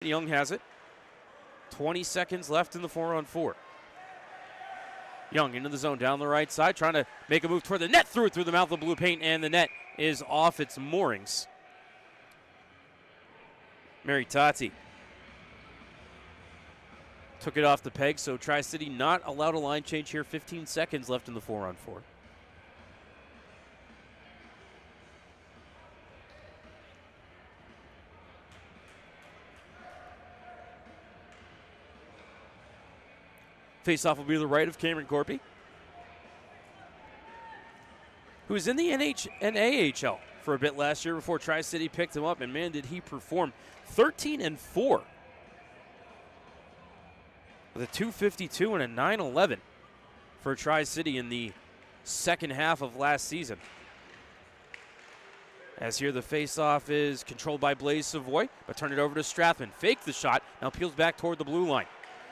Young has it. 20 seconds left in the 4-on-4. Young into the zone down the right side, trying to make a move toward the net, threw it through the mouth of blue paint, and the net is off its moorings. Maritati took it off the peg, so Tri-City not allowed a line change here. 15 seconds left in the 4-on-4. Faceoff will be to the right of Cameron Corpy, who was in the NAHL for a bit last year before Tri-City picked him up, and man, did he perform. 13-4 with a .252 and a .911 for Tri-City in the second half of last season. As here the faceoff is controlled by Blaise Savoy, but turned it over to Strathman. Faked the shot, now peels back toward the blue line.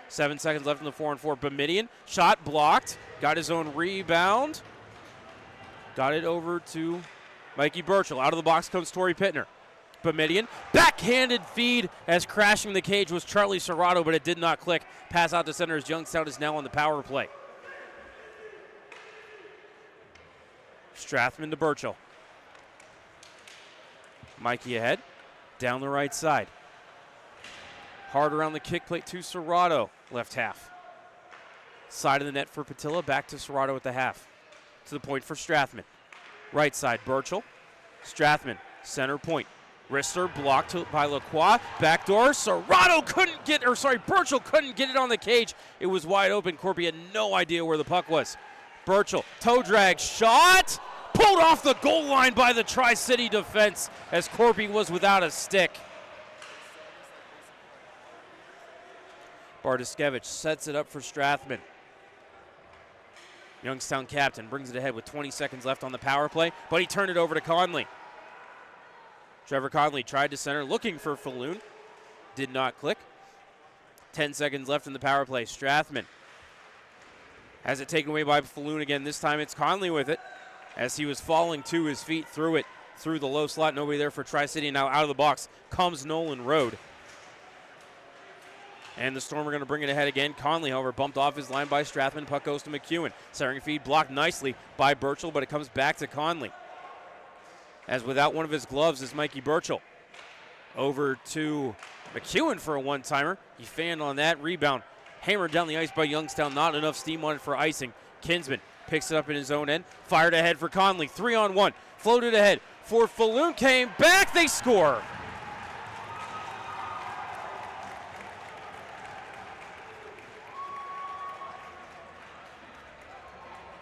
7 seconds left in the 4-on-4. Boumediene, shot blocked, got his own rebound. Got it over to Mikey Burchell. Out of the box comes Torrey Pittner. Boumediene, backhanded feed as crashing the cage was Charlie Serrato, but it did not click. Pass out to center as Youngstown is now on the power play. Strathman to Burchell. Mikey ahead, down the right side. Hard around the kick plate to Serrato, left half. Side of the net for Patilla, back to Serrato at the half. To the point for Strathman. Right side, Burchell. Strathman, center point. Wrister blocked by Lacroix. Backdoor, Serrato Burchell couldn't get it on the cage. It was wide open. Corpy had no idea where the puck was. Burchell, toe drag, shot! Pulled off the goal line by the Tri-City defense as Corpy was without a stick. Bartoskevich sets it up for Strathman. Youngstown captain brings it ahead with 20 seconds left on the power play, but he turned it over to Conley. Trevor Conley tried to center, looking for Falloon. Did not click. 10 seconds left in the power play. Strathman has it taken away by Falloon again. This time it's Conley with it as he was falling to his feet, threw it through the low slot. Nobody there for Tri-City. Now out of the box comes Nolan Road. And the Storm are going to bring it ahead again. Conley, however, bumped off his line by Strathman. Puck goes to McEwen. Centering feed blocked nicely by Burchell, but it comes back to Conley. As without one of his gloves is Mikey Burchell. Over to McEwen for a one-timer. He fanned on that. Rebound hammered down the ice by Youngstown. Not enough steam on it for icing. Kinsman picks it up in his own end. Fired ahead for Conley. 3-on-1. Floated ahead for Falloon. Came back. They score.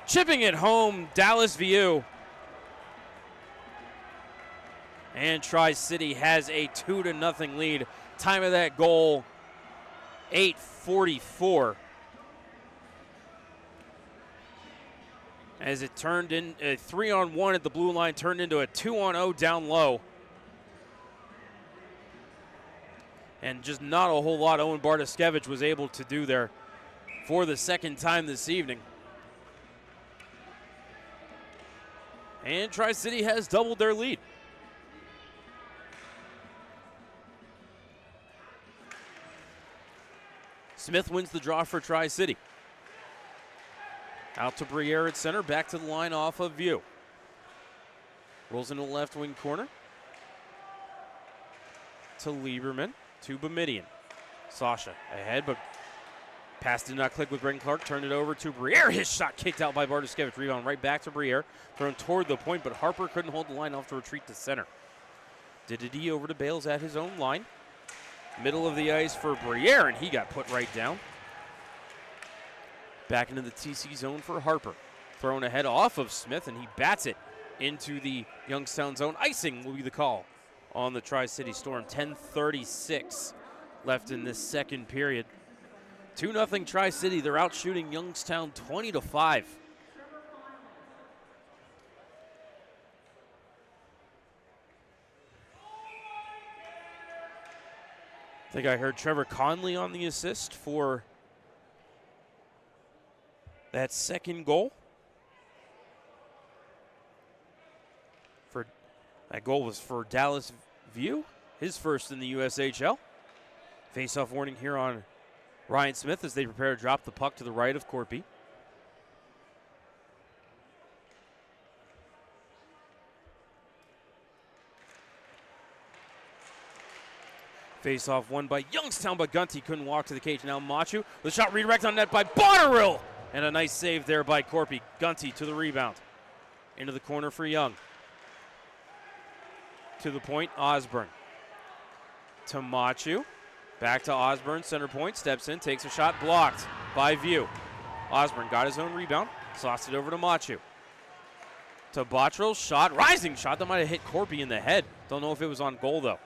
Chipping it home, Dallas View. And Tri-City has a 2-0 lead. Time of that goal, 8:44. As it turned in a 3-on-1 at the blue line, turned into a 2-on-0 down low. And just not a whole lot Owen Bartoskevich was able to do there for the second time this evening. And Tri-City has doubled their lead. Smith wins the draw for Tri-City. Out to Briere at center, back to the line off of View. Rolls into the left wing corner. To Lieberman, to Boumediene. Sasha ahead, but pass did not click with Brendan Clark. Turned it over to Briere. His shot kicked out by Bartoskevich. Rebound right back to Briere. Thrown toward the point, but Harper couldn't hold the line off to retreat to center. Diddy over to Bales at his own line. Middle of the ice for Briere, and he got put right down. Back into the TC zone for Harper. Thrown ahead off of Smith, and he bats it into the Youngstown zone. Icing will be the call on the Tri-City Storm. 10:36 left in this second period. 2-0 Tri-City. They're out shooting Youngstown 20-5. I think I heard Trevor Conley on the assist for that second goal. That goal was for Dallas View, his first in the USHL. Face-off warning here on Ryan Smith as they prepare to drop the puck to the right of Corpy. Face-off won by Youngstown, but Gunty couldn't walk to the cage. Now Machu with a shot redirected on net by Bonnerill. And a nice save there by Corpy. Gunty to the rebound. Into the corner for Young. To the point, Osborne. To Machu. Back to Osborne, center point, steps in, takes a shot, blocked by View. Osborne got his own rebound, slots it over to Machu. To Bottrell, shot, rising shot that might have hit Corpy in the head. Don't know if it was on goal though.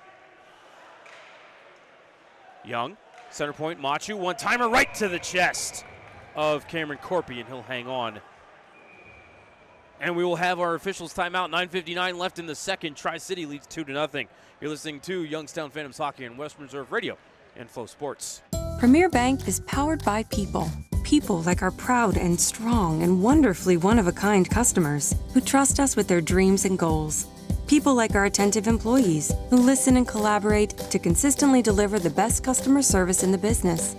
Young, center point, Machu, one-timer right to the chest of Cameron Corpy, and he'll hang on. And we will have our officials timeout. 9:59 left in the second. Tri-City leads 2-0. You're listening to Youngstown Phantoms Hockey on Western Reserve Radio and Flow Sports. Premier Bank is powered by people. People like our proud and strong and wonderfully one-of-a-kind customers who trust us with their dreams and goals. People like our attentive employees who listen and collaborate to consistently deliver the best customer service in the business.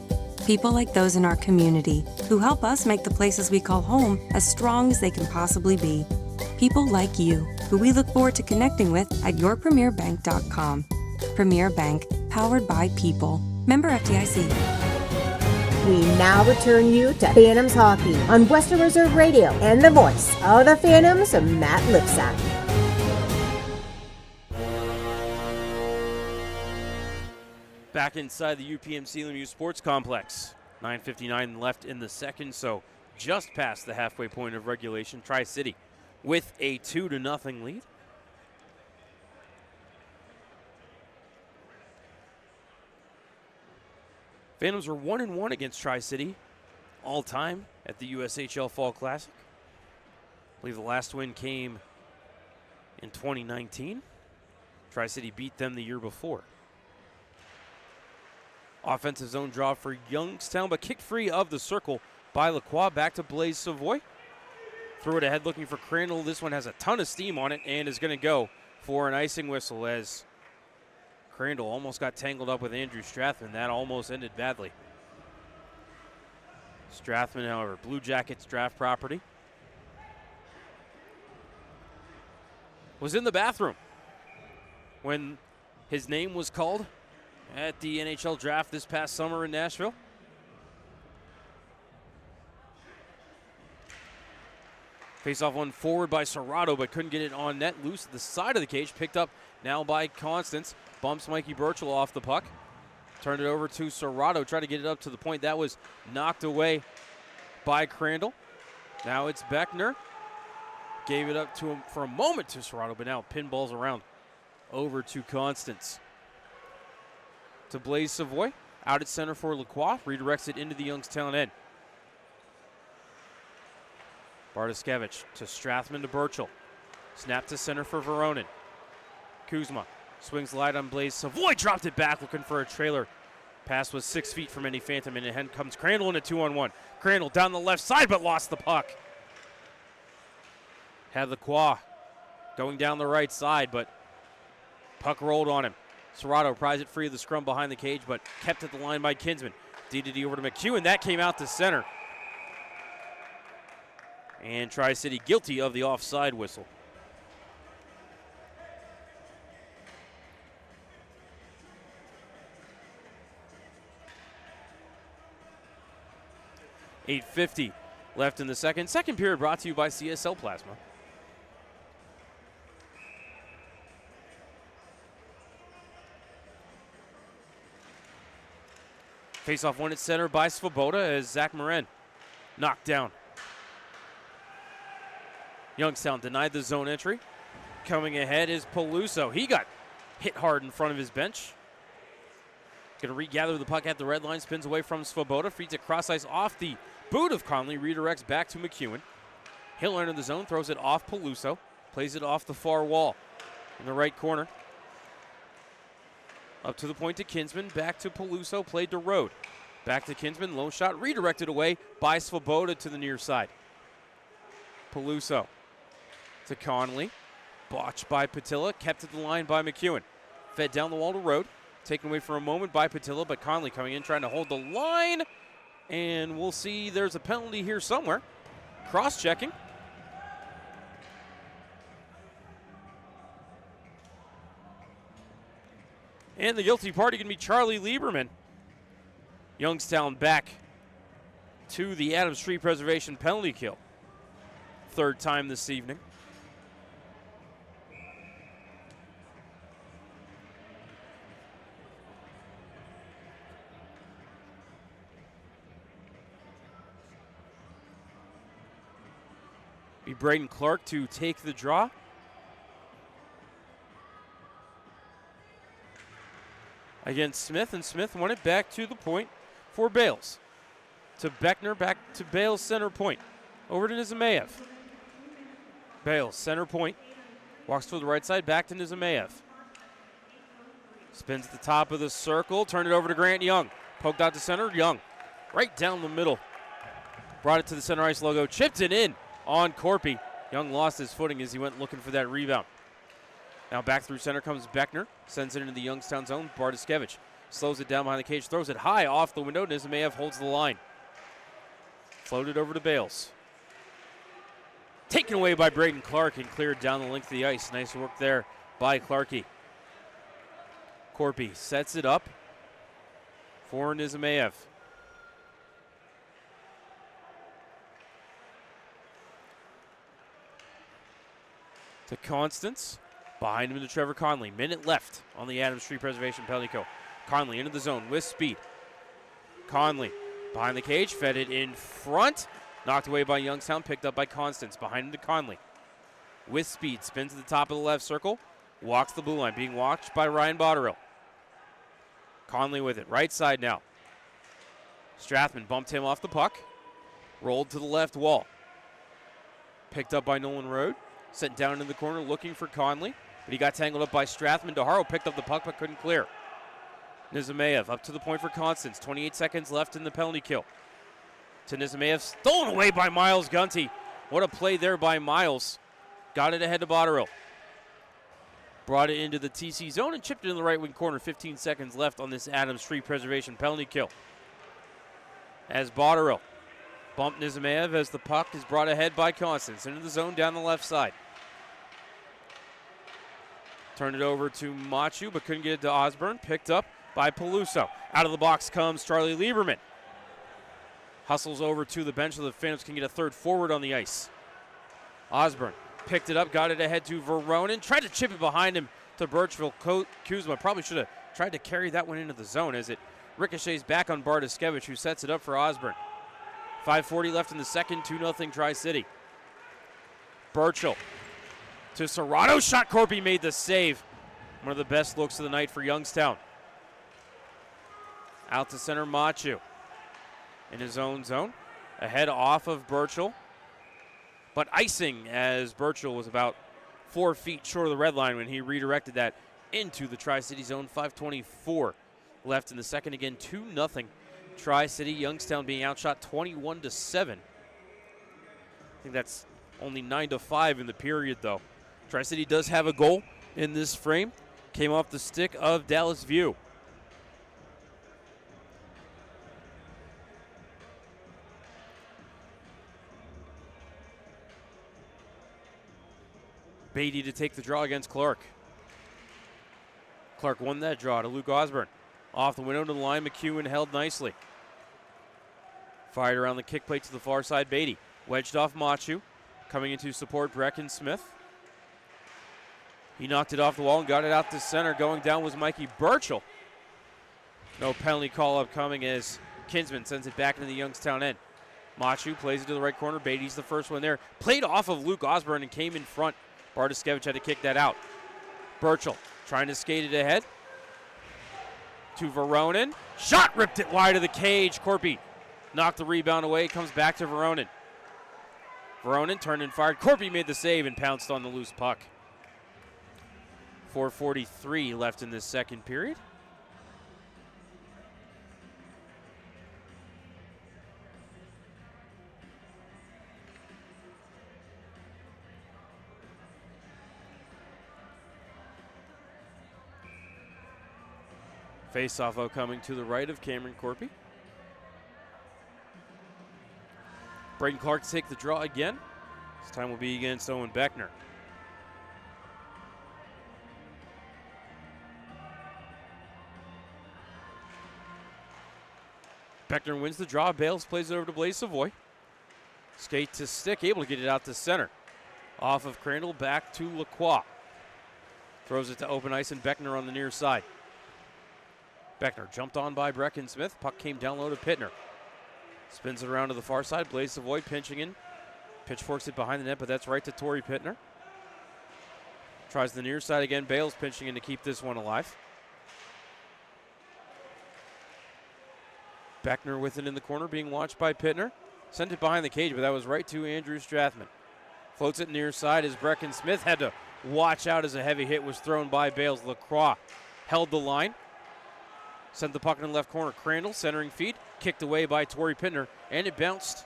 People like those in our community who help us make the places we call home as strong as they can possibly be. People like you who we look forward to connecting with at yourpremierbank.com. Premier Bank, powered by people. Member FDIC. We now return you to Phantoms Hockey on Western Reserve Radio and the voice of the Phantoms, Matt Lipsack. Back inside the UPMC Lemieux Sports Complex. 9:59 left in the second, so just past the halfway point of regulation. Tri-City with a 2-0 lead. Phantoms were 1-1 against Tri-City all time at the USHL Fall Classic. I believe the last win came in 2019. Tri-City beat them the year before. Offensive zone draw for Youngstown, but kicked free of the circle by Lacroix. Back to Blaise Savoy. Threw it ahead looking for Crandall. This one has a ton of steam on it and is going to go for an icing whistle as Crandall almost got tangled up with Andrew Strathman. That almost ended badly. Strathman, however, Blue Jackets draft property, was in the bathroom when his name was called at the NHL draft this past summer in Nashville. Face-off one forward by Serrato, but couldn't get it on net. Loose at the side of the cage, picked up now by Constance. Bumps Mikey Burchell off the puck. Turned it over to Serrato, tried to get it up to the point. That was knocked away by Crandall. Now it's Beckner. Gave it up to him for a moment to Serrato, but now pinballs around over to Constance. To Blaise Savoy, out at center for Lacroix, redirects it into the Youngstown end. Bartoskevich to Strathman to Burchell. Snap to center for Veronin. Kuzma swings light on Blaise Savoy, dropped it back looking for a trailer. Pass was 6 feet from any Phantom, and ahead comes Crandall in a 2-on-1. Crandall down the left side, but lost the puck. Had Lacroix going down the right side, but puck rolled on him. Serrato prized it free of the scrum behind the cage, but kept at the line by Kinsman. D over to McEwen. That came out to center. And Tri-City guilty of the offside whistle. .850 left in the second. Second period brought to you by CSL Plasma. Face-off one at center by Svoboda as Zach Morin knocked down. Youngstown denied the zone entry. Coming ahead is Peluso. He got hit hard in front of his bench. Going to regather the puck at the red line. Spins away from Svoboda. Feeds it cross ice off the boot of Conley. Redirects back to McEwen. He'll enter the zone. Throws it off Peluso. Plays it off the far wall in the right corner. Up to the point to Kinsman. Back to Peluso. Played to Rode. Back to Kinsman. Low shot. Redirected away by Svoboda to the near side. Peluso to Conley. Botched by Patilla. Kept at the line by McEwen. Fed down the wall to Rode. Taken away for a moment by Patilla, but Conley coming in trying to hold the line. And we'll see there's a penalty here somewhere. Cross-checking. And the guilty party going to be Charlie Lieberman. Youngstown back to the Adams Tree Preservation penalty kill. Third time this evening. Be Braden Clark to take the draw. Against Smith, and Smith won it back to the point for Bales. To Beckner, back to Bales, center point. Over to Nizimayev. Bales, center point. Walks to the right side, back to Nizimayev. Spins at the top of the circle, turn it over to Grant Young. Poked out to center, Young. Right down the middle. Brought it to the center ice logo, chipped it in on Corpy. Young lost his footing as he went looking for that rebound. Now back through center comes Beckner. Sends it into the Youngstown zone. Bartoskevich slows it down behind the cage. Throws it high off the window. Nizimayev holds the line. Floated over to Bales. Taken away by Braden Clark and cleared down the length of the ice. Nice work there by Clarkey. Corpy sets it up for Nizimayev. To Constance. Behind him to Trevor Conley. Minute left on the Adams Tree Preservation penalty kill. Conley into the zone with speed. Conley behind the cage, fed it in front. Knocked away by Youngstown, picked up by Constance. Behind him to Conley. With speed, spins to the top of the left circle. Walks the blue line, being watched by Ryan Botterill. Conley with it, right side now. Strathman bumped him off the puck. Rolled to the left wall. Picked up by Nolan Road. Sent down in the corner looking for Conley. But he got tangled up by Strathman. DeHaro picked up the puck but couldn't clear. Nizimayev up to the point for Constance. 28 seconds left in the penalty kill. To Nizimayev, stolen away by Miles Gunty. What a play there by Miles. Got it ahead to Botterill. Brought it into the TC zone and chipped it in the right wing corner. 15 seconds left on this Adams Tree Preservation penalty kill. As Botterill bumped Nizimayev as the puck is brought ahead by Constance. Into the zone down the left side. Turned it over to Machu, but couldn't get it to Osborne. Picked up by Peluso. Out of the box comes Charlie Lieberman. Hustles over to the bench so the Phantoms can get a third forward on the ice. Osborne picked it up, got it ahead to Veronin. Tried to chip it behind him to Birchville. Kuzma probably should have tried to carry that one into the zone as it ricochets back on Bartoskevich, who sets it up for Osborne. 5:40 left in the second, 2-0 Tri-City. Birchall to Serrato. Shot Corpy made the save. One of the best looks of the night for Youngstown. Out to center, Machu. In his own zone. Ahead off of Birchall. But icing as Birchall was about 4 feet short of the red line when he redirected that into the Tri-City zone. 5:24 left in the second. Again, 2-0 Tri-City. Youngstown being outshot 21-7. I think that's only 9-5 in the period, though. Tri-City does have a goal in this frame. Came off the stick of Dallas View. Beatty to take the draw against Clark. Clark won that draw to Luke Osborne. Off the window to the line, McEwen held nicely. Fired around the kick plate to the far side, Beatty. Wedged off Machu. Coming in to support Brecken Smith. He knocked it off the wall and got it out to center. Going down was Mikey Birchall. No penalty call upcoming as Kinsman sends it back into the Youngstown end. Machu plays it to the right corner. Beatty's the first one there. Played off of Luke Osborne and came in front. Bartoskevich had to kick that out. Birchall trying to skate it ahead to Veronin. Shot ripped it wide of the cage. Corpy knocked the rebound away. Comes back to Veronin. Veronin turned and fired. Corpy made the save and pounced on the loose puck. 4:43 left in this second period. Face-off coming to the right of Cameron Corpy. Braden Clark to take the draw again. This time will be against Owen Beckner. Beckner wins the draw. Bales plays it over to Blaze Savoy. Skate to stick, able to get it out to center. Off of Crandall, back to Lacroix. Throws it to open ice and Beckner on the near side. Beckner jumped on by Brecken Smith. Puck came down low to Pittner. Spins it around to the far side. Blaze Savoy pinching in. Pitchforks it behind the net, but that's right to Torrey Pittner. Tries the near side again. Bales pinching in to keep this one alive. Beckner with it in the corner, being watched by Pittner. Sent it behind the cage, but that was right to Andrew Strathman. Floats it near side as Brecken Smith had to watch out as a heavy hit was thrown by Bales. Lacroix held the line. Sent the puck in the left corner. Crandall, centering feed, kicked away by Torrey Pittner, and it bounced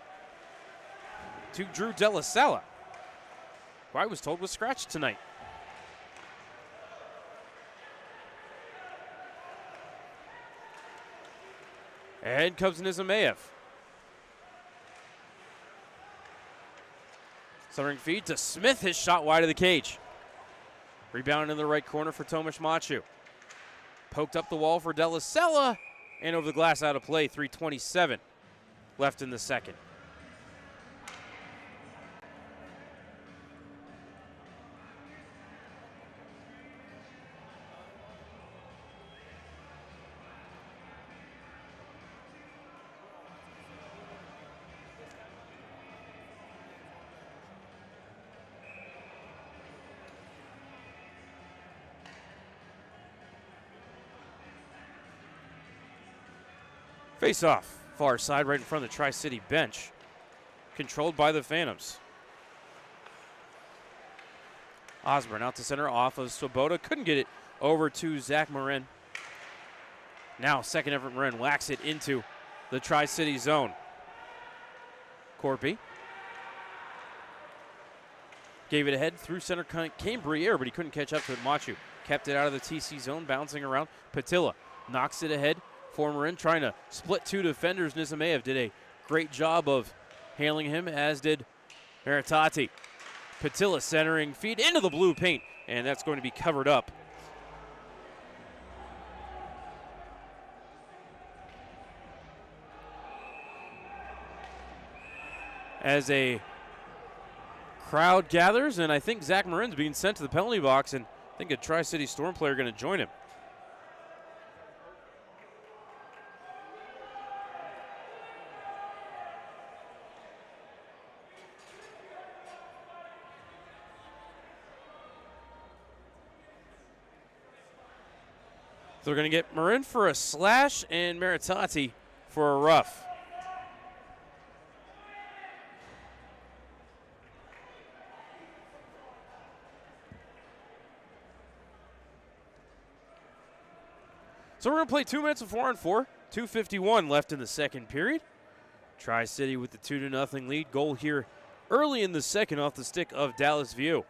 to Drew Della Sala, who I was told was scratched tonight. And comes Nizimayev. Centering feed to Smith, his shot wide of the cage. Rebound in the right corner for Tomasz Machu. Poked up the wall for Della Sala, and over the glass out of play. 3:27 left in the second. Face-off, far side, right in front of the Tri-City bench. Controlled by the Phantoms. Osborne out to center, off of Swoboda. Couldn't get it over to Zach Marin. Now, second effort, Marin whacks it into the Tri-City zone. Corpy gave it ahead through center, came Briere, but he couldn't catch up to it. Machu kept it out of the TC zone, bouncing around. Patilla knocks it ahead. Former in trying to split two defenders. Nizimayev did a great job of handling him, as did Maritati. Patilla centering feed into the blue paint, and that's going to be covered up. As a crowd gathers, and I think Zach Marin's being sent to the penalty box, and I think a Tri-City Storm player going to join him. So they're going to get Marin for a slash and Maritati for a rough. So we're going to play 2 minutes of 4-on-4. 2:51 left in the second period. Tri-City with the 2-0 lead. Goal here early in the second off the stick of Dallas View.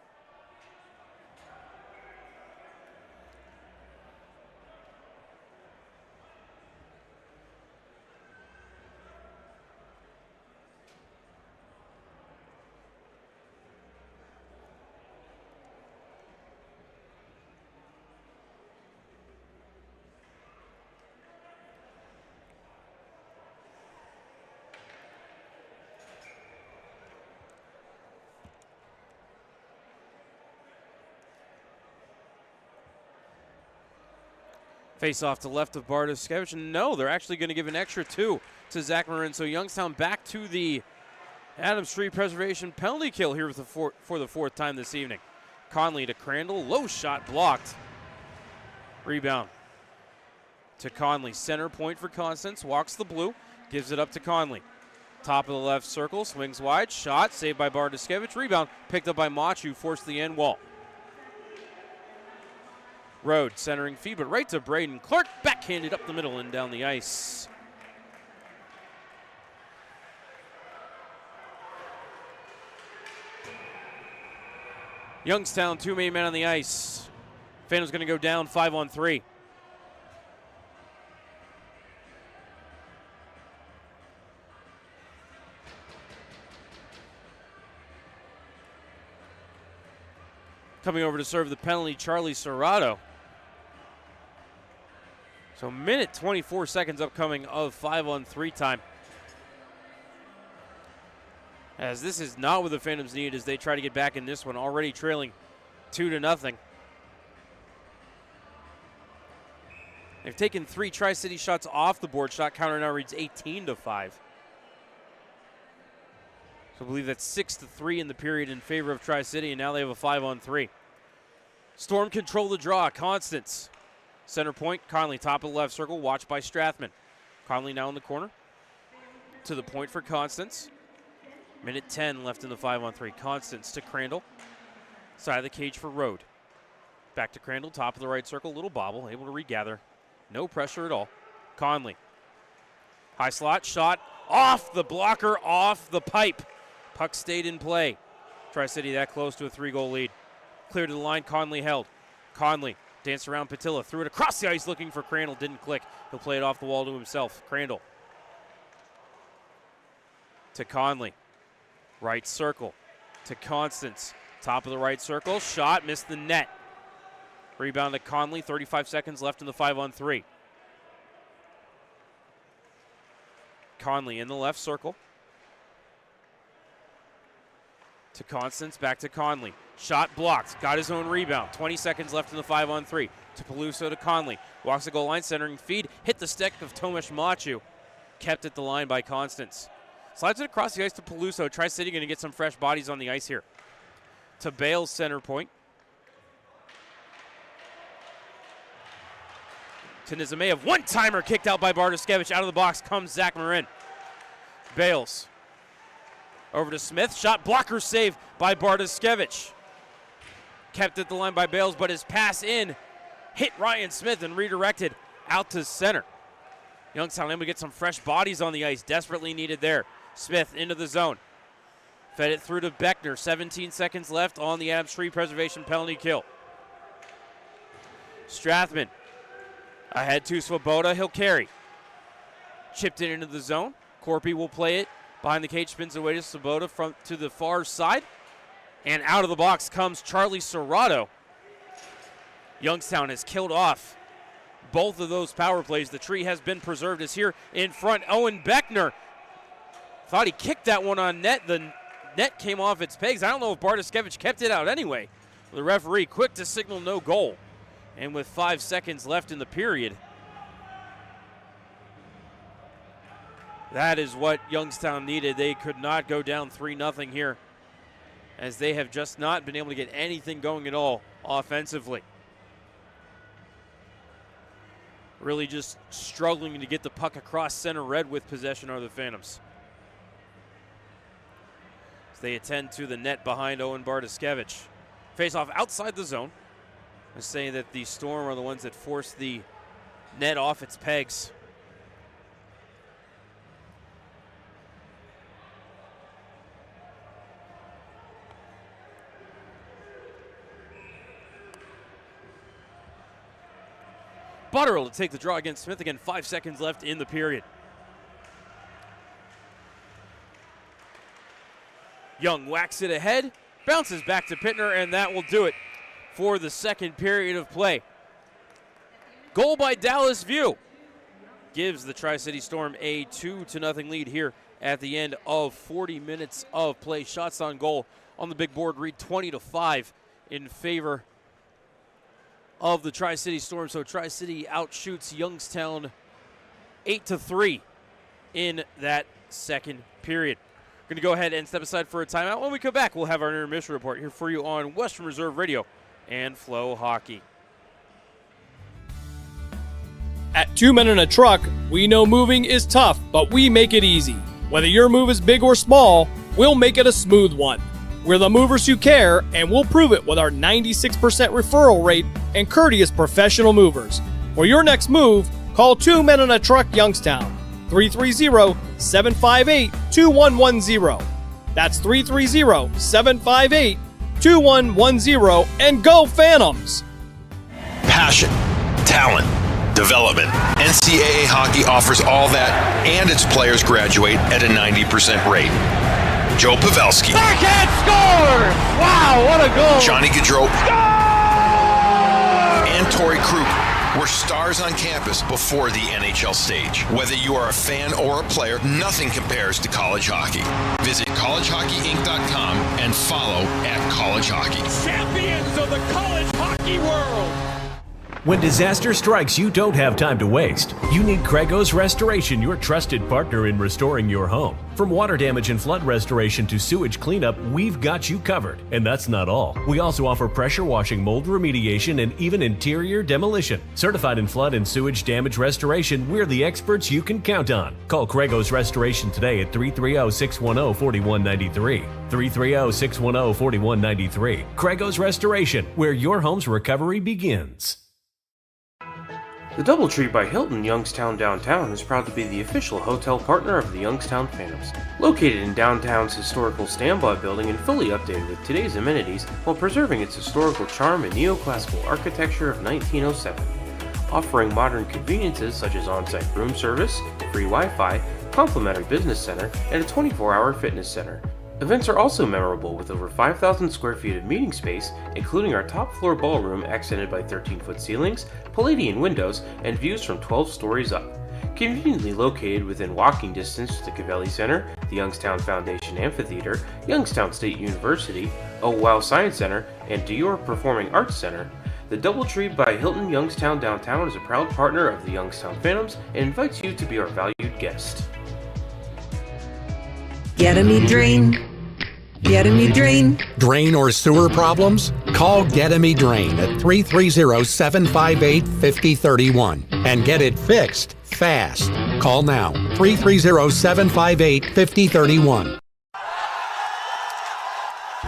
Face off to left of Bartoskevich. No, they're actually going to give an extra 2 to Zach Marin. So Youngstown back to the Adams Street Preservation penalty kill here with for the fourth time this evening. Conley to Crandall. Low shot blocked. Rebound to Conley. Center point for Constance. Walks the blue. Gives it up to Conley. Top of the left circle. Swings wide. Shot. Saved by Bartoskevich. Rebound picked up by Machu. Forced the end wall. Road centering feed, but right to Braden Clark. Backhanded up the middle and down the ice. Youngstown, 2 main men on the ice. Phantom's going to go down 5-on-3. Coming over to serve the penalty, Charlie Serrato. So minute 24 seconds upcoming of 5-on-3 time. As this is not what the Phantoms need as they try to get back in this one, already trailing 2-0. They've taken 3 Tri-City shots off the board. Shot counter now reads 18-5. So I believe that's 6-3 in the period in favor of Tri-City, and now they have a 5-on-3. Storm control the draw. Constance. Center point, Conley, top of the left circle, watched by Strathman. Conley now in the corner. To the point for Constance. Minute 10 left in the 5-on-3. Constance to Crandall. Side of the cage for Rode. Back to Crandall, top of the right circle, little bobble, able to regather. No pressure at all. Conley. High slot, shot off the blocker, off the pipe. Puck stayed in play. Tri-City that close to a 3-goal lead. Clear to the line, Conley held. Conley danced around Patilla, threw it across the ice looking for Crandall, didn't click. He'll play it off the wall to himself. Crandall. To Conley. Right circle. To Constance. Top of the right circle, shot, missed the net. Rebound to Conley, 35 seconds left in the 5-on-3. Conley in the left circle. To Constance, back to Conley. Shot blocked, got his own rebound. 20 seconds left in the 5-on-3. To Peluso to Conley. Walks the goal line, centering feed. Hit the stick of Tomasz Machu. Kept at the line by Constance. Slides it across the ice to Peluso. Tri-City going to get some fresh bodies on the ice here. To Bales, center point. To Nizameyev. One-timer kicked out by Bartoskevich. Out of the box comes Zach Marin. Bales. Over to Smith. Shot blocker save by Bartoskevich. Kept at the line by Bales, but his pass in hit Ryan Smith and redirected out to center. Youngstown able to get some fresh bodies on the ice. Desperately needed there. Smith into the zone. Fed it through to Beckner. 17 seconds left on the Adams Tree preservation penalty kill. Strathman ahead to Swoboda. He'll carry. Chipped it into the zone. Corpy will play it. Behind the cage, spins away to Swoboda from to the far side. And out of the box comes Charlie Serrato. Youngstown has killed off both of those power plays. The tree has been preserved. Is here in front. Owen Beckner thought he kicked that one on net. The net came off its pegs. I don't know if Bartoskevich kept it out anyway. The referee quick to signal no goal. And with 5 seconds left in the period, that is what Youngstown needed. They could not go down 3-0 here, as they have just not been able to get anything going at all offensively. Really just struggling to get the puck across center red with possession are the Phantoms. As they attend to the net behind Owen Bartoskevich. Face off outside the zone. I say that the Storm are the ones that forced the net off its pegs. Butterill to take the draw against Smith again. 5 seconds left in the period. Young whacks it ahead, bounces back to Pittner, and that will do it for the second period of play. Goal by Dallas View gives the Tri-City Storm a 2-0 lead here at the end of 40 minutes of play. Shots on goal on the big board read 20-5 in favor of the Tri-City Storm. So Tri-City outshoots Youngstown 8-3 in that second period. We're going to go ahead and step aside for a timeout. When we come back, we'll have our intermission report here for you on Western Reserve Radio and Flow Hockey. At 2 Men in a Truck, we know moving is tough, but we make it easy. Whether your move is big or small, we'll make it a smooth one. We're the movers who care, and we'll prove it with our 96% referral rate and courteous professional movers. For your next move, call 2 Men in a Truck Youngstown, 330-758-2110. That's 330-758-2110, and go Phantoms! Passion, talent, development. NCAA hockey offers all that, and its players graduate at a 90% rate. Joe Pavelski. Backhand score! Wow, what a goal! Johnny Gaudreau. And Torrey Krug were stars on campus before the NHL stage. Whether you are a fan or a player, nothing compares to college hockey. Visit collegehockeyinc.com and follow @collegehockey. Champions of the college hockey world! When disaster strikes, you don't have time to waste. You need Craigos Restoration, your trusted partner in restoring your home. From water damage and flood restoration to sewage cleanup, we've got you covered. And that's not all. We also offer pressure washing, mold remediation, and even interior demolition. Certified in flood and sewage damage restoration, we're the experts you can count on. Call Craigos Restoration today at 330-610-4193. 330-610-4193. Craigos Restoration, where your home's recovery begins. The Doubletree by Hilton Youngstown Downtown is proud to be the official hotel partner of the Youngstown Phantoms. Located in downtown's historical standby building and fully updated with today's amenities while preserving its historical charm and neoclassical architecture of 1907. Offering modern conveniences such as on-site room service, free Wi-Fi, complimentary business center, and a 24-hour fitness center. Events are also memorable with over 5,000 square feet of meeting space, including our top floor ballroom accented by 13-foot ceilings, Palladian windows, and views from 12 stories up. Conveniently located within walking distance to the Cavelli Center, the Youngstown Foundation Amphitheater, Youngstown State University, Wow Science Center, and Dior Performing Arts Center, the Doubletree by Hilton Youngstown Downtown is a proud partner of the Youngstown Phantoms and invites you to be our valued guest. Get-a-me drain. Get-a-me drain. Drain or sewer problems? Call Get-a-me Drain at 330-758-5031 and get it fixed fast. Call now, 330-758-5031.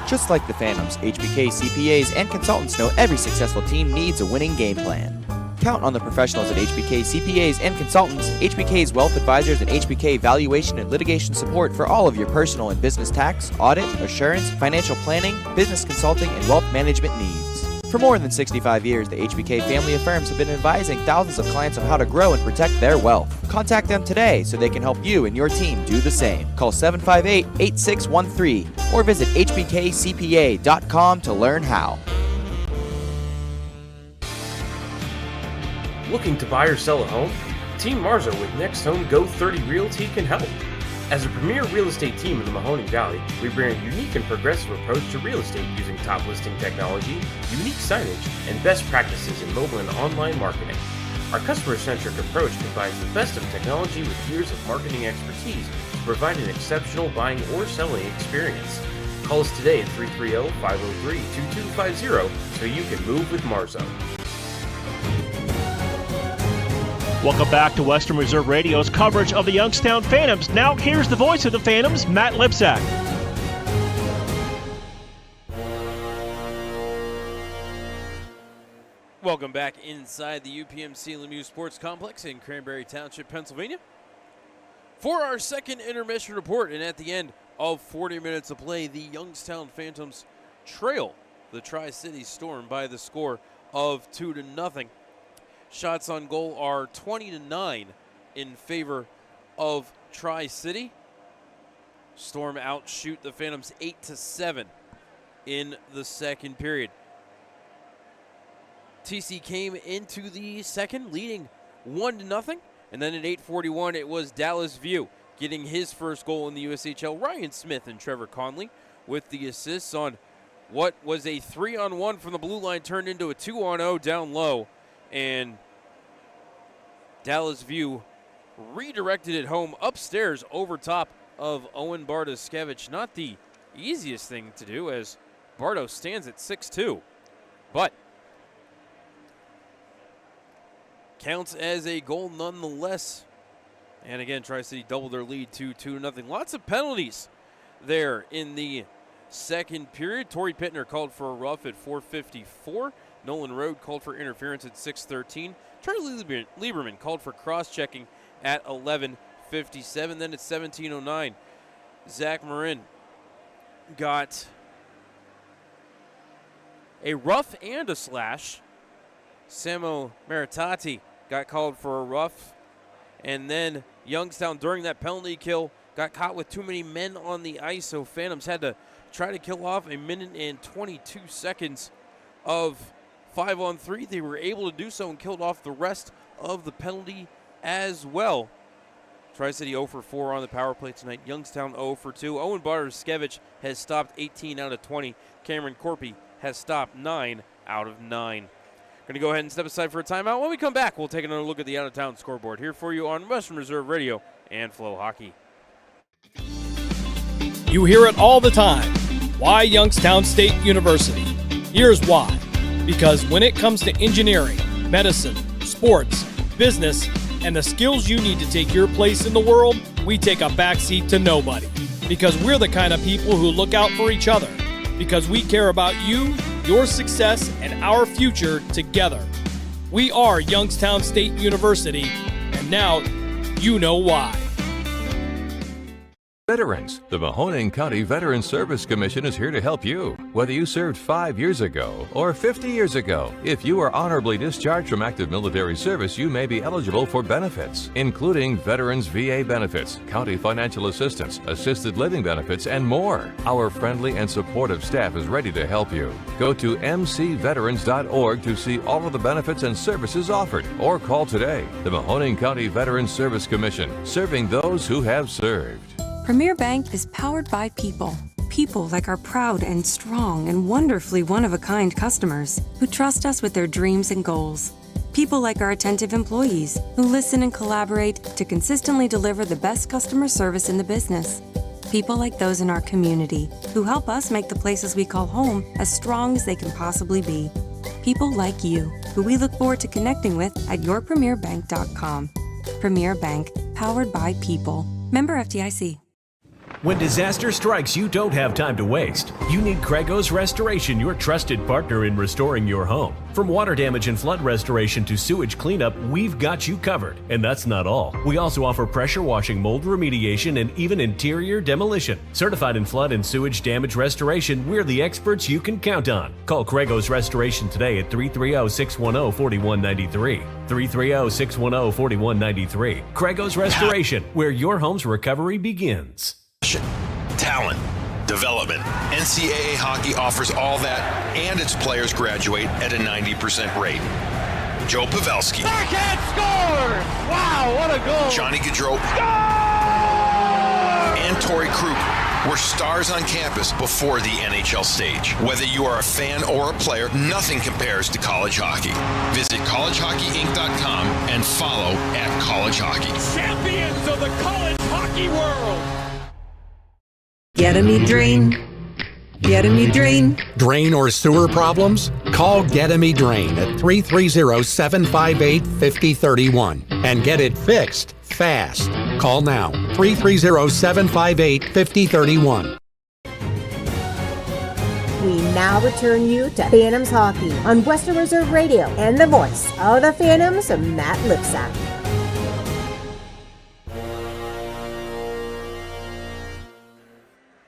Just like the Phantoms, HBK CPAs and consultants know every successful team needs a winning game plan. Count on the professionals at HBK CPAs and consultants, HBK's wealth advisors, and HBK valuation and litigation support for all of your personal and business tax, audit, assurance, financial planning, business consulting, and wealth management needs. For more than 65 years, the HBK family of firms have been advising thousands of clients on how to grow and protect their wealth. Contact them today so they can help you and your team do the same. Call 758-8613 or visit hbkcpa.com to learn how. Looking to buy or sell a home? Team Marzo with Next Home Go 30 Realty can help. As a premier real estate team in the Mahoning Valley, we bring a unique and progressive approach to real estate using top listing technology, unique signage, and best practices in mobile and online marketing. Our customer-centric approach combines the best of technology with years of marketing expertise to provide an exceptional buying or selling experience. Call us today at 330-503-2250 so you can move with Marzo. Welcome back to Western Reserve Radio's coverage of the Youngstown Phantoms. Now here's the voice of the Phantoms, Matt Lipsack. Welcome back inside the UPMC Lemieux Sports Complex in Cranberry Township, Pennsylvania, for our second intermission report. And at the end of 40 minutes of play, the Youngstown Phantoms trail the Tri-City Storm by the score of 2-0. Shots on goal are 20-9 in favor of Tri-City. Storm outshoot the Phantoms 8-7 in the second period. TC came into the second leading 1-0, and then at 8:41 it was Dallas View getting his first goal in the USHL. Ryan Smith and Trevor Conley with the assists on what was a 3-on-1 from the blue line turned into a 2-on-0 down low. And Dallas View redirected it home upstairs over top of Owen Bartoskevich. Not the easiest thing to do as Barto stands at 6'2", but counts as a goal nonetheless. And again, Tri-City doubled their lead to 2-0. Lots of penalties there in the second period. Torrey Pittner called for a rough at 4:54. Nolan Rode called for interference at 6:13. Charlie Lieberman called for cross-checking at 11:57. Then at 17:09, Zach Marin got a rough and a slash. Samo Maritati got called for a rough. And then Youngstown, during that penalty kill, got caught with too many men on the ice, so Phantoms had to try to kill off a minute and 22 seconds of 5-on-3. They were able to do so and killed off the rest of the penalty as well. Tri-City 0 for 4 on the power play tonight. Youngstown 0 for 2. Owen Bartoszewicz has stopped 18 out of 20. Cameron Corpy has stopped 9 out of 9. Going to go ahead and step aside for a timeout. When we come back, we'll take another look at the out-of-town scoreboard here for you on Western Reserve Radio and Flow Hockey. You hear it all the time. Why Youngstown State University? Here's why. Because when it comes to engineering, medicine, sports, business, and the skills you need to take your place in the world, we take a backseat to nobody. Because we're the kind of people who look out for each other. Because we care about you, your success, and our future together. We are Youngstown State University, and now you know why. Veterans, the Mahoning County Veteran Service Commission is here to help you. Whether you served 5 years ago or 50 years ago, if you are honorably discharged from active military service, you may be eligible for benefits, including Veterans VA benefits, county financial assistance, assisted living benefits, and more. Our friendly and supportive staff is ready to help you. Go to mcveterans.org to see all of the benefits and services offered, or call today. The Mahoning County Veteran Service Commission, serving those who have served. Premier Bank is powered by people. People like our proud and strong and wonderfully one-of-a-kind customers who trust us with their dreams and goals. People like our attentive employees who listen and collaborate to consistently deliver the best customer service in the business. People like those in our community who help us make the places we call home as strong as they can possibly be. People like you who we look forward to connecting with at yourpremierbank.com. Premier Bank, powered by people. Member FDIC. When disaster strikes, you don't have time to waste. You need Craigos Restoration, your trusted partner in restoring your home. From water damage and flood restoration to sewage cleanup, we've got you covered. And that's not all. We also offer pressure washing, mold remediation, and even interior demolition. Certified in flood and sewage damage restoration, we're the experts you can count on. Call Craigos Restoration today at 330-610-4193. 330-610-4193. Craigos Restoration, where your home's recovery begins. Talent, development. NCAA hockey offers all that, and its players graduate at a 90% rate. Joe Pavelski. Backhand score! Wow, what a goal! Johnny Gaudreau. And Torrey Krug were stars on campus before the NHL stage. Whether you are a fan or a player, nothing compares to college hockey. Visit collegehockeyinc.com and follow @collegehockey. Champions of the college hockey world! Get me drain. Get me drain. Drain or sewer problems? Call Get Me Drain at 330-758-5031 and get it fixed fast. Call now, 330-758-5031. We now return you to Phantoms Hockey on Western Reserve Radio and the voice of the Phantoms, Matt Lipsack.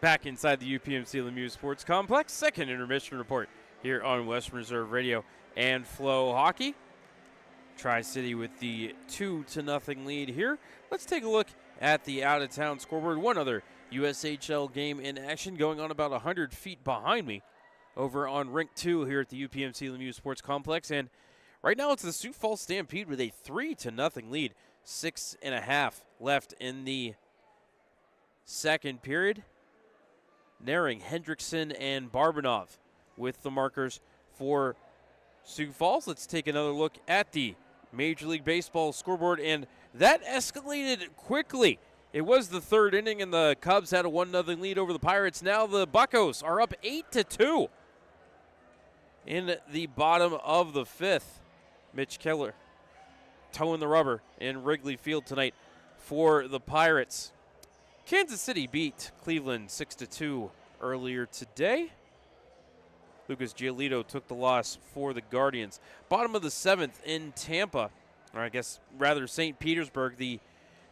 Back inside the UPMC Lemieux Sports Complex, second intermission report here on Western Reserve Radio and Flow Hockey. Tri-City with the 2-0 lead here. Let's take a look at the out-of-town scoreboard. One other USHL game in action going on about 100 feet behind me over on Rink 2 here at the UPMC Lemieux Sports Complex. And right now it's the Sioux Falls Stampede with a 3-0 lead. 6.5 left in the second period. Naring, Hendrickson, and Barbanov with the markers for Sioux Falls. Let's take another look at the Major League Baseball scoreboard, and that escalated quickly. It was the third inning, and the Cubs had a 1-0 lead over the Pirates. Now the Buccos are up 8-2 in the bottom of the fifth. Mitch Keller toeing the rubber in Wrigley Field tonight for the Pirates. Kansas City beat Cleveland 6-2 earlier today. Lucas Giolito took the loss for the Guardians. Bottom of the seventh in Tampa, or I guess rather St. Petersburg, the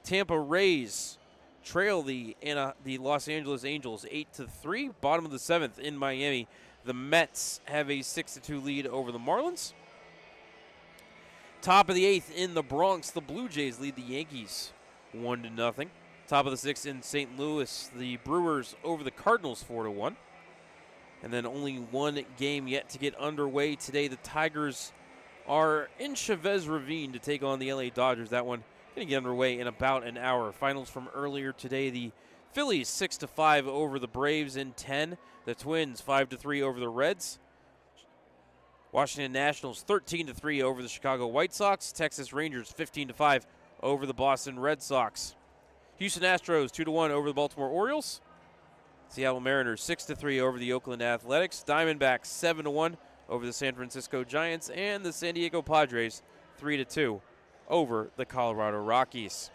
Tampa Rays trail the Los Angeles Angels 8-3. Bottom of the seventh in Miami, the Mets have a 6-2 lead over the Marlins. Top of the eighth in the Bronx, the Blue Jays lead the Yankees 1-0. Top of the 6th in St. Louis, the Brewers over the Cardinals 4-1. And then only one game yet to get underway today. The Tigers are in Chavez Ravine to take on the LA Dodgers. That one going to get underway in about an hour. Finals from earlier today, the Phillies 6-5 over the Braves in 10. The Twins 5-3 over the Reds. Washington Nationals 13-3 over the Chicago White Sox. Texas Rangers 15-5 over the Boston Red Sox. Houston Astros 2-1 over the Baltimore Orioles. Seattle Mariners 6-3 over the Oakland Athletics. Diamondbacks 7-1 over the San Francisco Giants, and the San Diego Padres 3-2 over the Colorado Rockies.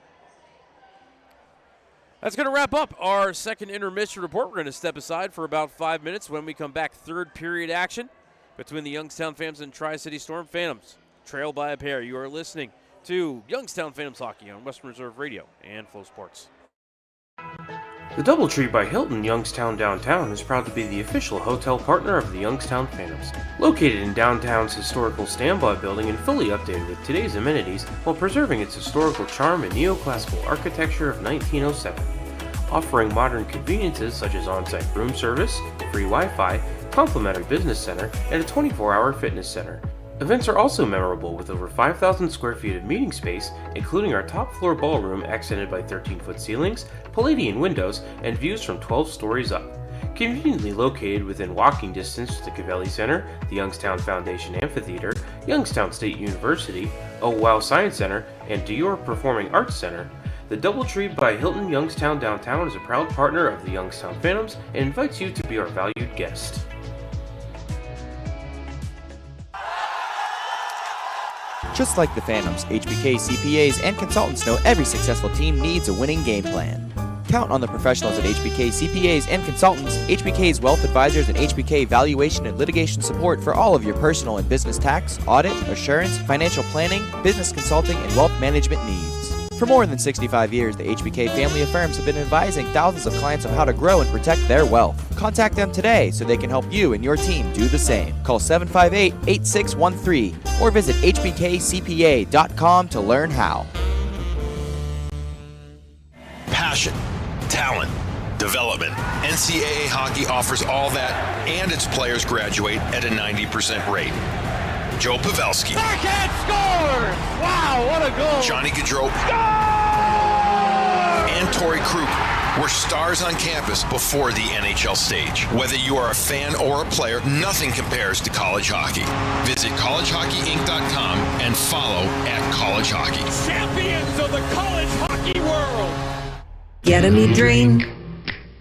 That's going to wrap up our second intermission report. We're going to step aside for about 5 minutes. When we come back, third period action between the Youngstown Phantoms and Tri-City Storm. Phantoms trail by a pair. You are listening to Youngstown Phantoms Hockey on Western Reserve Radio and Flow Sports. The DoubleTree by Hilton Youngstown Downtown is proud to be the official hotel partner of the Youngstown Phantoms. Located in downtown's historical standby building and fully updated with today's amenities while preserving its historical charm and neoclassical architecture of 1907. Offering modern conveniences such as on-site room service, free Wi-Fi, complimentary business center, and a 24-hour fitness center. Events are also memorable with over 5,000 square feet of meeting space, including our top floor ballroom accented by 13-foot ceilings, Palladian windows, and views from 12 stories up. Conveniently located within walking distance to the Cavelli Center, the Youngstown Foundation Amphitheater, Youngstown State University, Oh Wow Science Center, and Dior Performing Arts Center, the DoubleTree by Hilton Youngstown Downtown is a proud partner of the Youngstown Phantoms and invites you to be our valued guest. Just like the Phantoms, HBK CPAs and consultants know every successful team needs a winning game plan. Count on the professionals at HBK CPAs and consultants, HBK's wealth advisors, and HBK valuation and litigation support for all of your personal and business tax, audit, assurance, financial planning, business consulting, and wealth management needs. For more than 65 years, the HBK family of firms have been advising thousands of clients on how to grow and protect their wealth. Contact them today so they can help you and your team do the same. Call 758-8613 or visit hbkcpa.com to learn how. Passion, talent, development. NCAA hockey offers all that, and its players graduate at a 90% rate. Joe Pavelski. Backhand scores! Wow, what a goal! Johnny Gaudreau. And Torrey Krug were stars on campus before the NHL stage. Whether you are a fan or a player, nothing compares to college hockey. Visit collegehockeyinc.com and follow @collegehockey. Champions of the college hockey world! Get 'em you drain.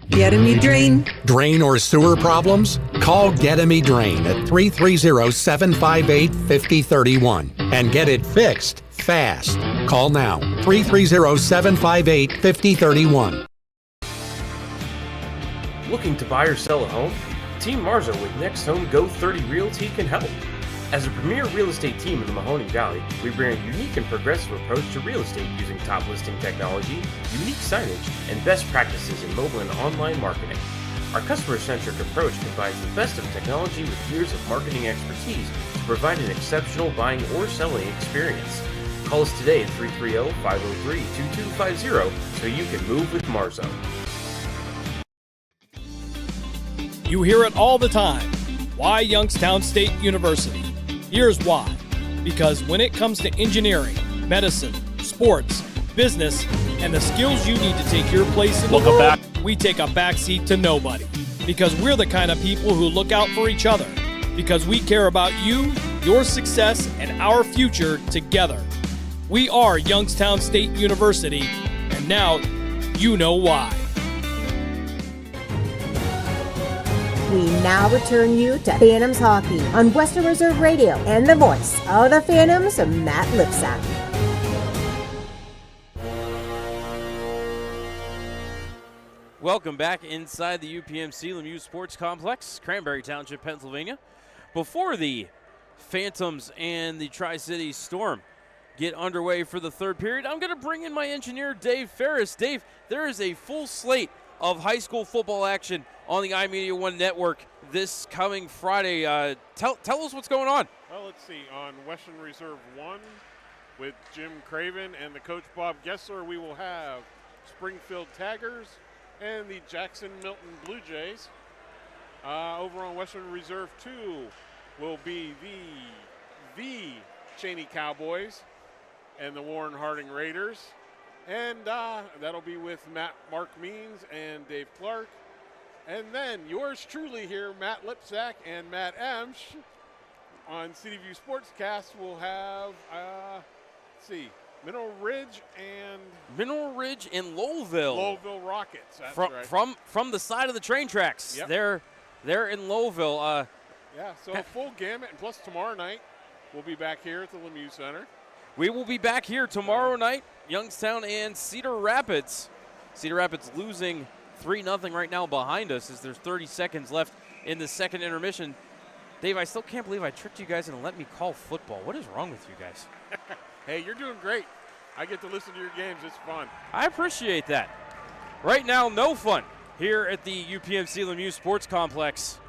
Get 'em you drain. Drain or sewer problems? Call Get 'em you Drain at 330-758-5031 and get it fixed fast. Call now, 330-758-5031. Looking to buy or sell a home? Team Marzo with Next Home Go 30 Realty can help. As a premier real estate team in the Mahoning Valley, we bring a unique and progressive approach to real estate using top listing technology, unique signage, and best practices in mobile and online marketing. Our customer-centric approach combines the best of technology with years of marketing expertise to provide an exceptional buying or selling experience. Call us today at 330-503-2250 so you can move with Marzo. You hear it all the time. Why Youngstown State University? Here's why. Because when it comes to engineering, medicine, sports, business, and the skills you need to take your place in the world, we take a backseat to nobody. Because we're the kind of people who look out for each other. Because we care about you, your success, and our future together. We are Youngstown State University, and now you know why. We now return you to Phantoms Hockey on Western Reserve Radio and the voice of the Phantoms, Matt Lipsack. Welcome back inside the UPMC Lemieux Sports Complex, Cranberry Township, Pennsylvania. Before the Phantoms and the Tri-City Storm get underway for the third period, I'm going to bring in my engineer, Dave Ferris. Dave, there is a full slate of high school football action on the iMeda1 network this coming Friday. Tell us what's going on. Well, let's see. On Western Reserve 1 with Jim Craven and the coach Bob Gessler, we will have Springfield Tigers and the Jackson Milton Blue Jays. Over on Western Reserve 2 will be the Cheney Cowboys and the Warren Harding Raiders. And that'll be with Mark Means and Dave Clark. And then yours truly here, Matt Lipsack and Matt Emsch on CityView Sportscast will have, Mineral Ridge and Lowellville. Lowellville Rockets. That's right. From the side of the train tracks. Yep. They're in Lowellville. So a full gamut, and plus tomorrow night we'll be back here at the Lemieux Center. We will be back here tomorrow night, Youngstown and Cedar Rapids. Cedar Rapids losing 3-0 right now behind us as there's 30 seconds left in the second intermission. Dave, I still can't believe I tricked you guys into letting me call football. What is wrong with you guys? Hey, you're doing great. I get to listen to your games. It's fun. I appreciate that. Right now, no fun here at the UPMC Lemieux Sports Complex.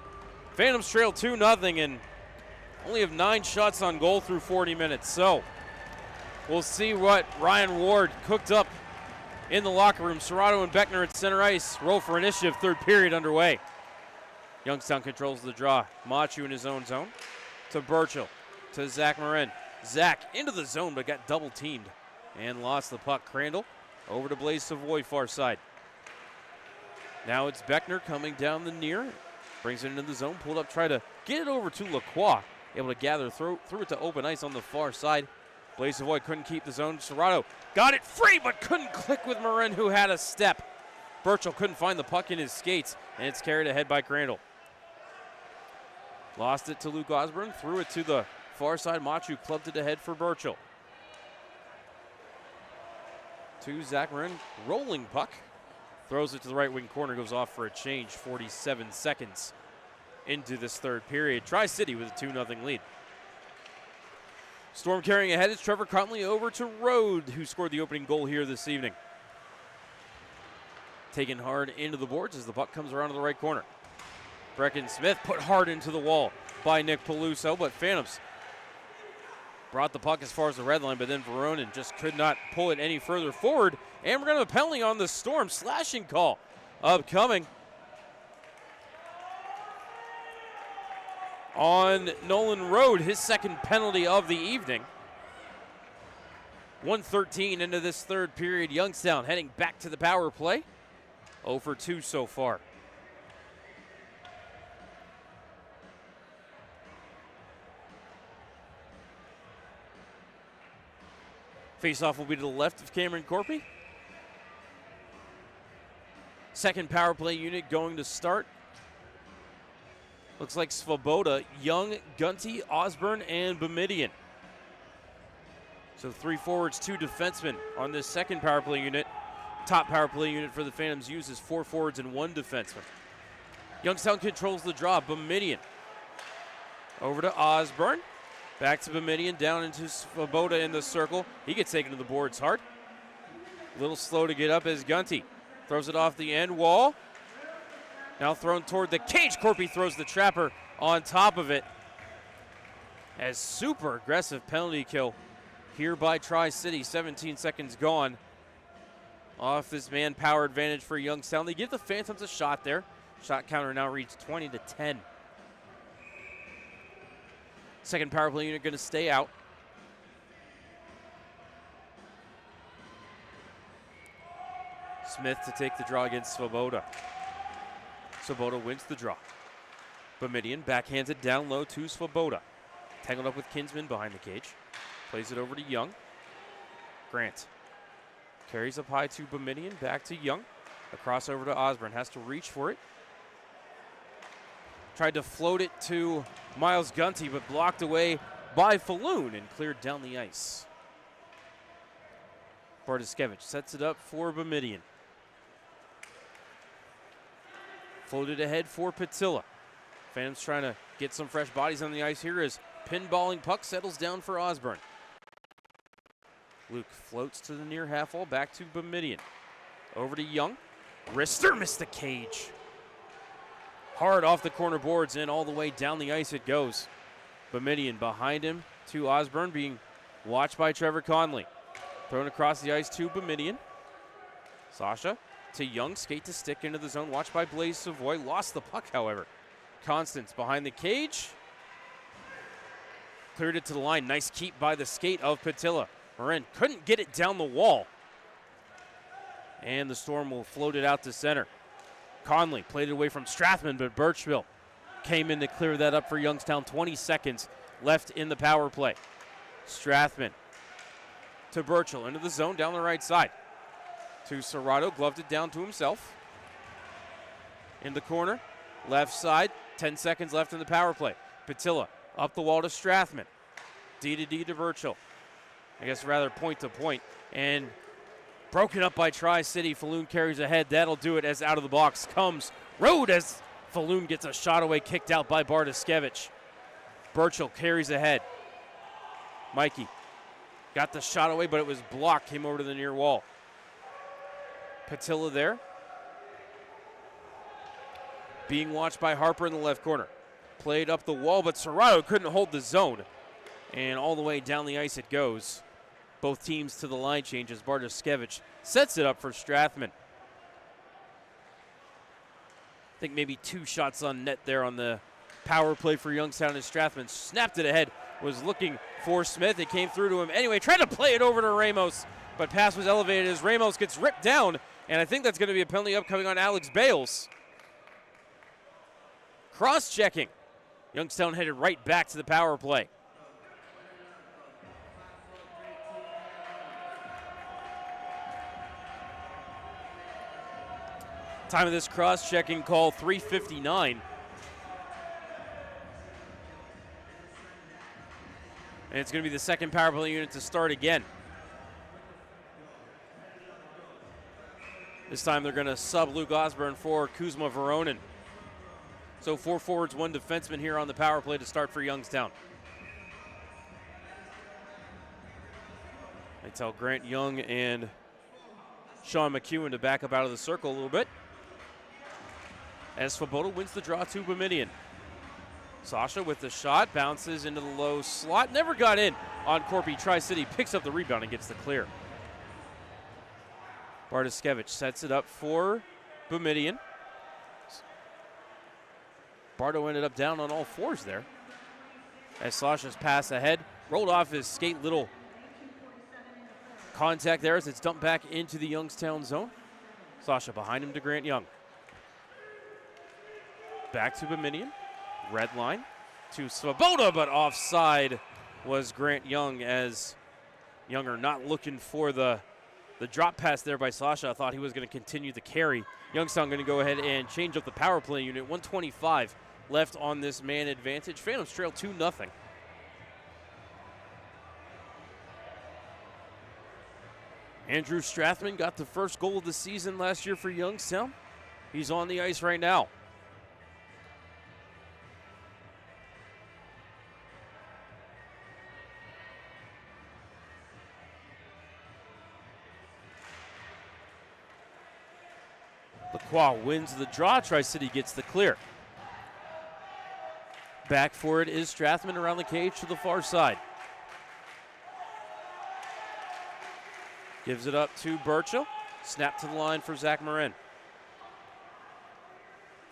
Phantoms trail 2-0 and only have 9 shots on goal through 40 minutes. So we'll see what Ryan Ward cooked up in the locker room. Serrato and Beckner at center ice. Roll for initiative, third period underway. Youngstown controls the draw. Machu in his own zone to Burchill, to Zach Marin. Zach into the zone but got double teamed and lost the puck. Crandall over to Blaze Savoy, far side. Now it's Beckner coming down the near. Brings it into the zone, pulled up, try to get it over to Lacroix. Able to gather through it to open ice on the far side. Blaze Savoy couldn't keep the zone. Serrato got it free but couldn't click with Marin, who had a step. Burchill couldn't find the puck in his skates, and it's carried ahead by Crandall. Lost it to Luke Osborne, threw it to the far side. Machu clubbed it ahead for Burchill. To Zach Marin, rolling puck. Throws it to the right wing corner, goes off for a change. 47 seconds into this third period. Tri-City with a 2-0 lead. Storm carrying ahead is Trevor Conley over to Rode, who scored the opening goal here this evening. Taken hard into the boards as the puck comes around to the right corner. Brecken Smith put hard into the wall by Nick Peluso, but Phantoms brought the puck as far as the red line, but then Veronin just could not pull it any further forward. And we're going to have a penalty on the Storm. Slashing call upcoming on Nolan Rode, his second penalty of the evening. 1:13 into this third period. Youngstown heading back to the power play. 0 for 2 so far. Face-off will be to the left of Cameron Corpy. Second power play unit going to start. Looks like Svoboda, Young, Gunty, Osborne, and Bomidian. So 3 forwards, 2 defensemen on this second power play unit. Top power play unit for the Phantoms uses 4 forwards and 1 defenseman. Youngstown controls the draw. Bomidian over to Osborne. Back to Bomidian, down into Svoboda in the circle. He gets taken to the boards hard. A little slow to get up as Gunty throws it off the end wall. Now thrown toward the cage. Corpy throws the trapper on top of it. As super aggressive penalty kill here by Tri-City. 17 seconds gone off this man-power advantage for Youngstown. They give the Phantoms a shot there. Shot counter now reads 20-10. Second power play unit going to stay out. Smith to take the draw against Svoboda. Svoboda wins the draw. Bomidian backhands it down low to Svoboda. Tangled up with Kinsman behind the cage. Plays it over to Young. Grant carries up high to Bomidian, back to Young. Across over to Osborne, has to reach for it. Tried to float it to Miles Gunty, but blocked away by Falloon and cleared down the ice. Bartoskevich sets it up for Bomidian. Floated ahead for Patilla. Phantoms trying to get some fresh bodies on the ice here as pinballing puck settles down for Osborne. Luke floats to the near half wall, back to Bomidian. Over to Young. Rister missed the cage. Hard off the corner boards and all the way down the ice it goes. Bomidian behind him to Osborne, being watched by Trevor Conley. Thrown across the ice to Bomidian. Sasha to Young, skate to stick into the zone, watched by Blaze Savoy, lost the puck, however. Constance behind the cage. Cleared it to the line, nice keep by the skate of Patilla. Marin couldn't get it down the wall. And the Storm will float it out to center. Conley played it away from Strathman, but Birchville came in to clear that up for Youngstown. 20 seconds left in the power play. Strathman to Burchell, into the zone, down the right side. To Serrato, gloved it down to himself. In the corner, left side, 10 seconds left in the power play. Patilla up the wall to Strathman. D to Burchell. I guess rather point to point. And broken up by Tri-City. Falloon carries ahead. That'll do it as out of the box comes Road as Falloon gets a shot away, kicked out by Bartoskevich. Burchell carries ahead. Mikey got the shot away, but it was blocked. Came over to the near wall. Patilla there. Being watched by Harper in the left corner. Played up the wall, but Serrato couldn't hold the zone. And all the way down the ice it goes. Both teams to the line changes. Bartoskevich sets it up for Strathman. I think maybe 2 shots on net there on the power play for Youngstown as Strathman snapped it ahead. Was looking for Smith. It came through to him anyway. Tried to play it over to Ramos, but pass was elevated as Ramos gets ripped down. And I think that's going to be a penalty upcoming on Alex Bales. Cross-checking. Youngstown headed right back to the power play. Time of this cross-checking call, 3:59. And it's going to be the second power play unit to start again. This time they're going to sub Luke Osborne for Kuzma Veronin. So 4 forwards, 1 defenseman here on the power play to start for Youngstown. They tell Grant Young and Sean McEwen to back up out of the circle a little bit. As Svoboda wins the draw to Boumediene. Sasha with the shot, bounces into the low slot. Never got in on Corpy. Tri-City picks up the rebound and gets the clear. Bartoskevich sets it up for Boumediene. Bardo ended up down on all 4s there. As Sasha's pass ahead, rolled off his skate, little contact there as it's dumped back into the Youngstown zone. Sasha behind him to Grant Young. Back to Boumediene. Red line to Svoboda, but offside was Grant Young as Younger not looking for the drop pass there by Sasha. I thought he was going to continue the carry. Youngstown going to go ahead and change up the power play unit. 1:25 left on this man advantage. Phantoms trail 2-0. Andrew Strathman got the first goal of the season last year for Youngstown. He's on the ice right now. Lacroix wins the draw. Tri-City gets the clear. Back for it is Strathman around the cage to the far side. Gives it up to Burchell. Snap to the line for Zach Marin.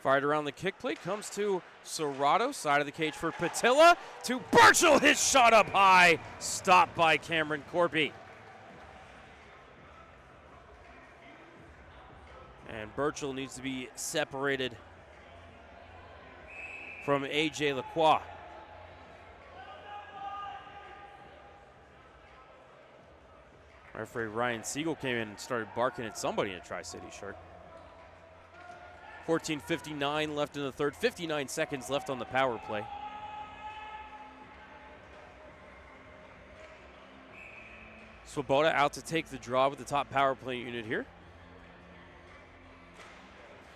Fired around the kick plate. Comes to Serrato. Side of the cage for Patilla. To Burchell. His shot up high. Stopped by Cameron Corpy. And Burchell needs to be separated from A.J. Lacroix. Referee Ryan Siegel came in and started barking at somebody in a Tri-City shirt. 14:59 left in the third. 59 seconds left on the power play. Svoboda out to take the draw with the top power play unit here.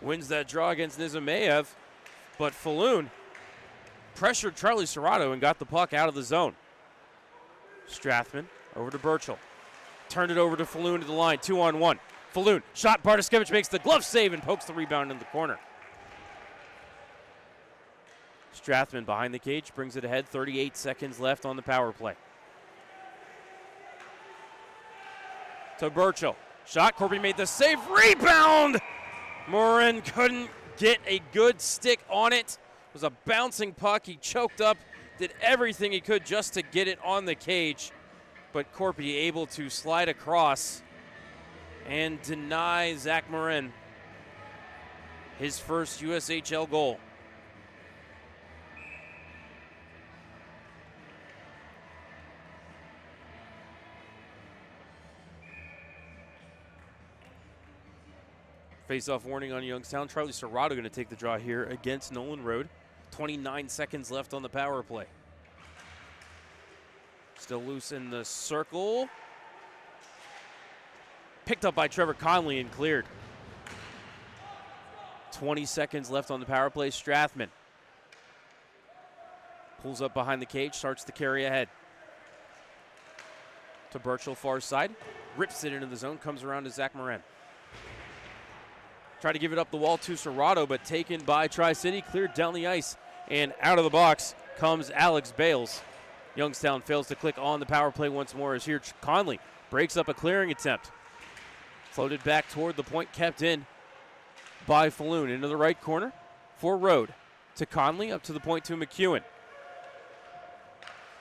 Wins that draw against Nizimayev, but Falloon pressured Charlie Serrato and got the puck out of the zone. Strathman over to Burchell. Turned it over to Falloon to the line, 2-on-1. Falloon, shot, Bartoskevich makes the glove save and pokes the rebound in the corner. Strathman behind the cage, brings it ahead, 38 seconds left on the power play. To Burchell, Shot, Corby made the save, rebound! Morin couldn't get a good stick on it. It was a bouncing puck. He choked up, did everything he could just to get it on the cage. But Corby able to slide across and deny Zach Morin his first USHL goal. Face-off warning on Youngstown. Charlie Serrato going to take the draw here against Nolan Road. 29 seconds left on the power play. Still loose in the circle. Picked up by Trevor Conley and cleared. 20 seconds left on the power play. Strathman pulls up behind the cage, starts to carry ahead. To Burchell, far side. Rips it into the zone, comes around to Zach Morin. Tried to give it up the wall to Serrato, but taken by Tri-City, cleared down the ice, and out of the box comes Alex Bales. Youngstown fails to click on the power play once more as here Conley breaks up a clearing attempt. Floated back toward the point, kept in by Falloon into the right corner for Road. To Conley, up to the point to McEwen.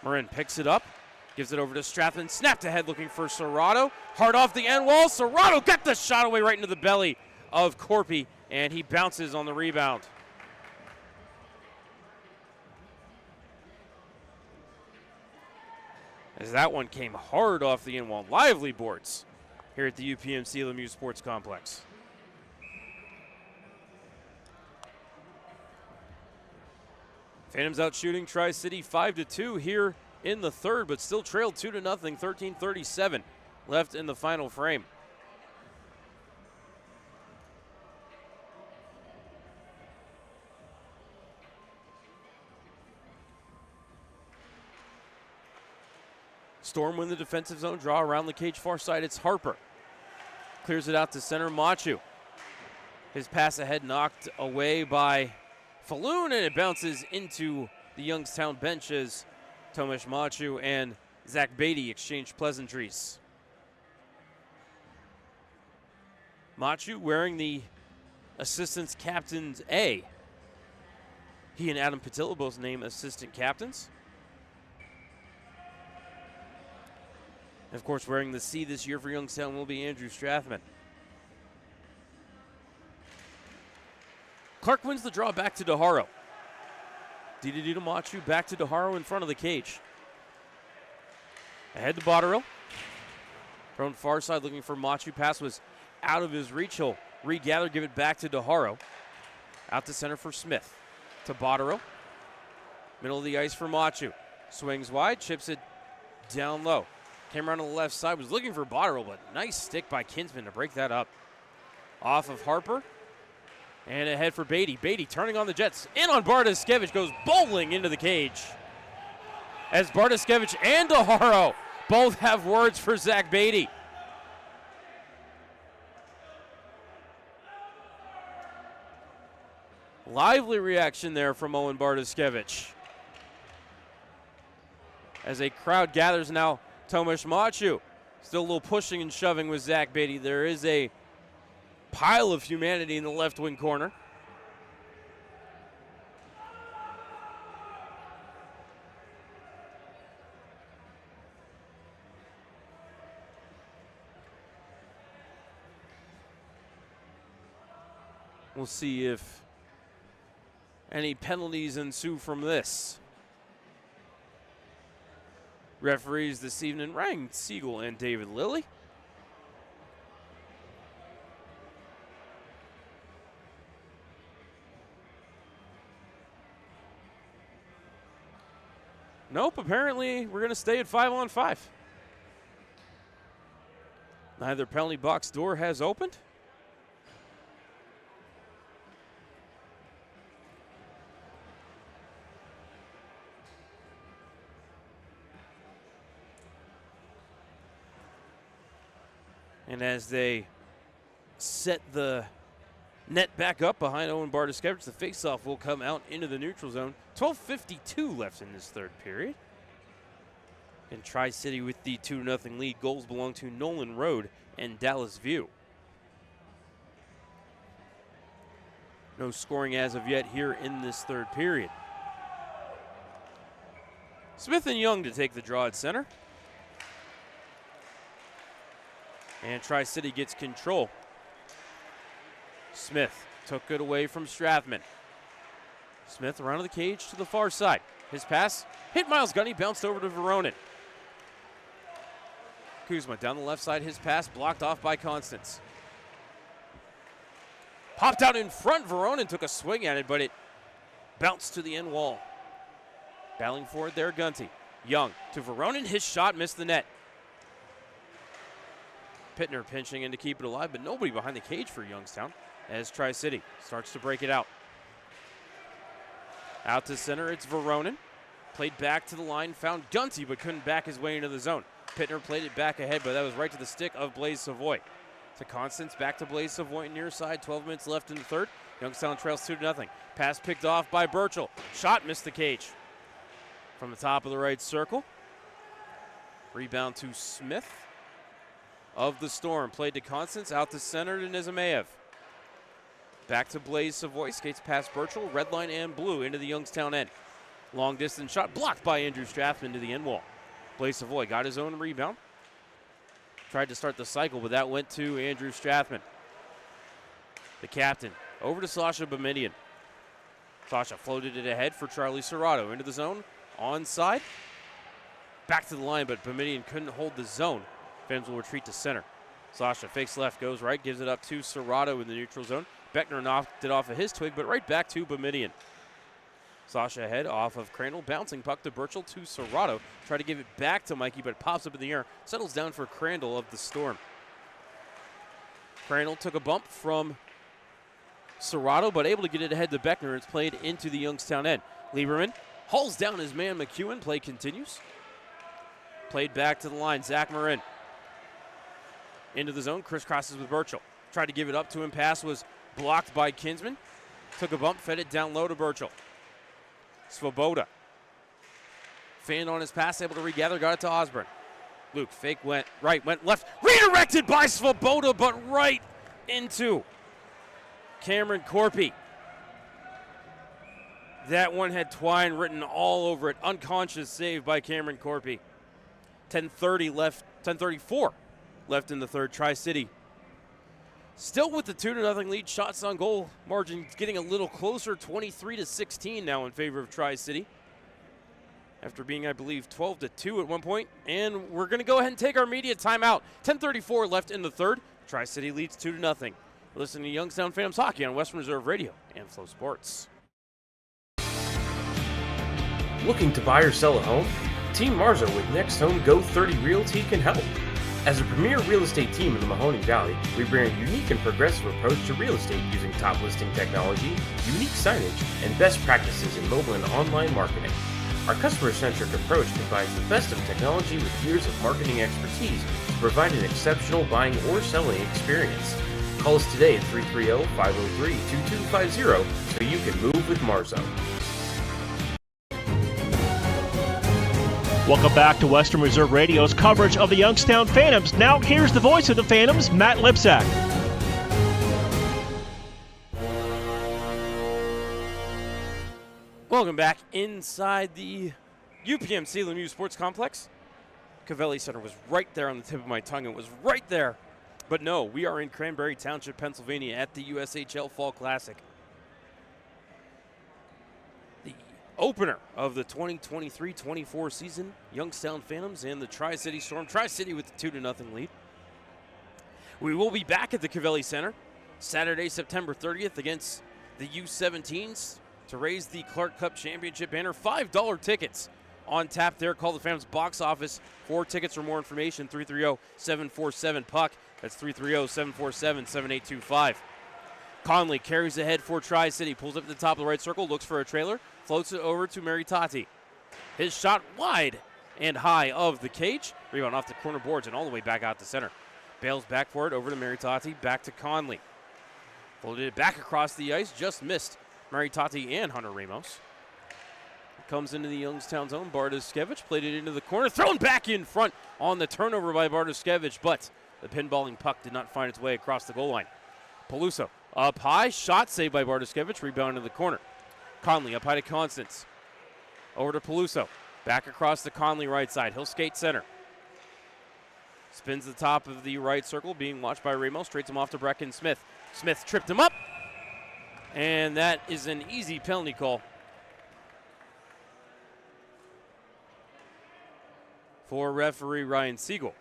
Morin picks it up, gives it over to Strathman, snapped ahead looking for Serrato. Hard off the end wall, Serrato got the shot away right into the belly of Corpy, and he bounces on the rebound. As that one came hard off the end wall. Lively boards here at the UPMC Lemieux Sports Complex. Phantoms out shooting Tri-City 5-2 here in the third, but still trailed 2-0, 13:37 left in the final frame. Storm win the defensive zone, draw around the cage far side. It's Harper. Clears it out to center, Machu. His pass ahead knocked away by Falloon, and it bounces into the Youngstown bench as Tomasz Machu and Zach Beatty exchange pleasantries. Machu wearing the assistant's captain's A. He and Adam Patillo both named assistant captains. And of course, wearing the C this year for Youngstown will be Andrew Strathman. Clark wins the draw back to DeHaro. Dida Machu back to DeHaro in front of the cage. Ahead to Botterill. Thrown far side looking for Machu. Pass was out of his reach. He'll regather, give it back to DeHaro. Out to center for Smith. To Botterill. Middle of the ice for Machu. Swings wide, chips it down low. Came around to the left side, was looking for Botterill, but nice stick by Kinsman to break that up. Off of Harper, and ahead for Beatty. Beatty turning on the Jets, in on Bartoskevich, goes bowling into the cage. As Bartoskevich and DeHaro both have words for Zach Beatty. Lively reaction there from Owen Bartoskevich. As a crowd gathers now, Tomasz Machu still a little pushing and shoving with Zach Beatty. There is a pile of humanity in the left wing corner. We'll see if any penalties ensue from this. Referees this evening, Ryan Siegel and David Lilly. Nope, apparently we're going to stay at 5-on-5. Neither penalty box door has opened. And as they set the net back up behind Owen Bartoskevich, the faceoff will come out into the neutral zone. 12:52 left in this third period. And Tri-City with the 2-0 lead. Goals belong to Nolan Road and Dallas View. No scoring as of yet here in this third period. Smith and Young to take the draw at center. And Tri-City gets control. Smith took it away from Strathman. Smith around the cage to the far side. His pass hit Miles Gunny, bounced over to Veronin. Kuzma down the left side, his pass blocked off by Constance. Popped out in front, Veronin took a swing at it, but it bounced to the end wall. Battling for it there, Gunty. Young to Veronin, his shot missed the net. Pittner pinching in to keep it alive, but nobody behind the cage for Youngstown as Tri-City starts to break it out. Out to center, it's Veronin. Played back to the line, found Gunty, but couldn't back his way into the zone. Pittner played it back ahead, but that was right to the stick of Blaise Savoy. To Constance, back to Blaise Savoy near side, 12 minutes left in the third. Youngstown trails 2-0. Pass picked off by Burchell. Shot missed the cage. From the top of the right circle. Rebound to Smith of the Storm. Played to Constance, out to center to Nizimayev. Back to Blaise Savoy, skates past Burchell, red line and blue into the Youngstown end. Long distance shot blocked by Andrew Strathman to the end wall. Blaise Savoy got his own rebound. Tried to start the cycle, but that went to Andrew Strathman. The captain over to Sasha Boumediene. Sasha floated it ahead for Charlie Serrato into the zone. Onside. Back to the line, but Boumediene couldn't hold the zone. Fans will retreat to center. Sasha fakes left, goes right, gives it up to Serrato in the neutral zone. Beckner knocked it off of his twig, but right back to Boumediene. Sasha ahead off of Crandall, bouncing puck to Burchell to Serrato. Try to give it back to Mikey, but it pops up in the air. Settles down for Crandall of the Storm. Crandall took a bump from Serrato, but able to get it ahead to Beckner. It's played into the Youngstown end. Lieberman hauls down his man McEwen. Play continues. Played back to the line. Zach Marin into the zone. Crisscrosses with Burchell. Tried to give it up to him. Pass was blocked by Kinsman. Took a bump, fed it down low to Burchell. Svoboda. Fanned on his pass, able to regather, got it to Osborne. Luke, fake went right, went left. Redirected by Svoboda, but right into Cameron Corpy. That one had Twine written all over it. Unconscious save by Cameron Corpy. 10:34 left in the third. Tri-City still with the 2-0 lead. Shots on goal margin getting a little closer, 23-16 now in favor of Tri-City. After being, I believe, 12-2 at one point. And we're going to go ahead and take our media timeout. 10:34 left in the third. Tri-City leads 2-0. Listen to Youngstown Phantoms Hockey on Western Reserve Radio and Flow Sports. Looking to buy or sell a home? Team Marzo with Next Home Go 30 Realty can help. As a premier real estate team in the Mahoning Valley, we bring a unique and progressive approach to real estate using top listing technology, unique signage, and best practices in mobile and online marketing. Our customer-centric approach combines the best of technology with years of marketing expertise to provide an exceptional buying or selling experience. Call us today at 330-503-2250 so you can move with Marzo. Welcome back to Western Reserve Radio's coverage of the Youngstown Phantoms. Now here's the voice of the Phantoms, Matt Lipsack. Welcome back inside the UPMC Lemieux Sports Complex. Covelli Center was right there on the tip of my tongue. It was right there. But no, we are in Cranberry Township, Pennsylvania at the USHL Fall Classic. The opener of the 2023-24 season, Youngstown Phantoms and the Tri-City Storm. Tri-City with the 2-0 lead. We will be back at the Covelli Center Saturday, September 30th against the U17s to raise the Clark Cup Championship banner. $5 tickets on tap there. Call the Phantoms box office for tickets or more information. 330-747-PUCK. That's 330-747-7825. Conley carries ahead for Tri-City. Pulls up to the top of the right circle. Looks for a trailer. Floats it over to Maritati. His shot wide and high of the cage. Rebound off the corner boards and all the way back out to center. Bails back for it over to Maritati. Back to Conley. Floated it back across the ice. Just missed Maritati and Hunter Ramos. comes into the Youngstown zone. Bartoszewicz played it into the corner, thrown back in front on the turnover by Bartoszewicz, but the pinballing puck did not find its way across the goal line. Peluso up high, shot saved by Bartoszewicz, rebound in the corner. Conley up high to Constance. Over to Peluso. Back across the Conley right side. He'll skate center. Spins the top of the right circle, being watched by Ramos. Trades him off to Brecken Smith. Smith tripped him up. And that is an easy penalty call for referee Ryan Siegel.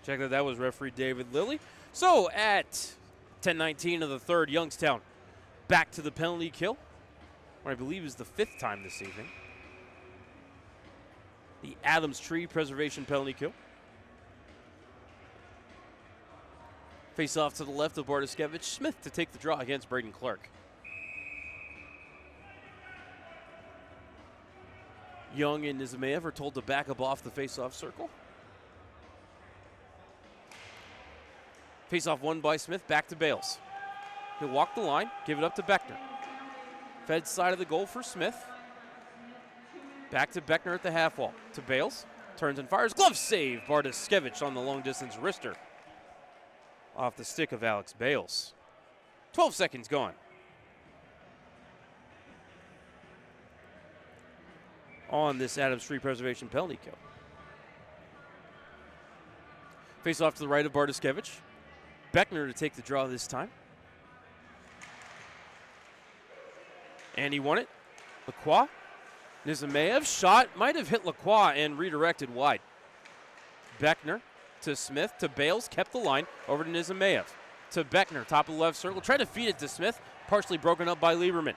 Check that was referee David Lilly. So at 10:19 of the third, Youngstown back to the penalty kill, what I believe is the 5th time this evening. The Adams Tree preservation penalty kill. Face off to the left of Bartoszewicz. Smith to take the draw against Braden Clark. Young and Nizimayev are told to back up off the face-off circle. Face-off won by Smith, back to Bales. He'll walk the line, give it up to Beckner. Fed side of the goal for Smith. Back to Beckner at the half wall. To Bales, turns and fires. Glove save, Bartoszewicz on the long-distance wrister. Off the stick of Alex Bales. 12 seconds gone. On this Adams Tree preservation penalty kill. Face off to the right of Bartoszewicz. Beckner to take the draw this time. And he won it. Lacroix. Nizimayev shot might have hit Lacroix and redirected wide. Beckner to Smith to Bales, kept the line over to Nizimayev. To Beckner, top of the left circle, tried to feed it to Smith, partially broken up by Lieberman.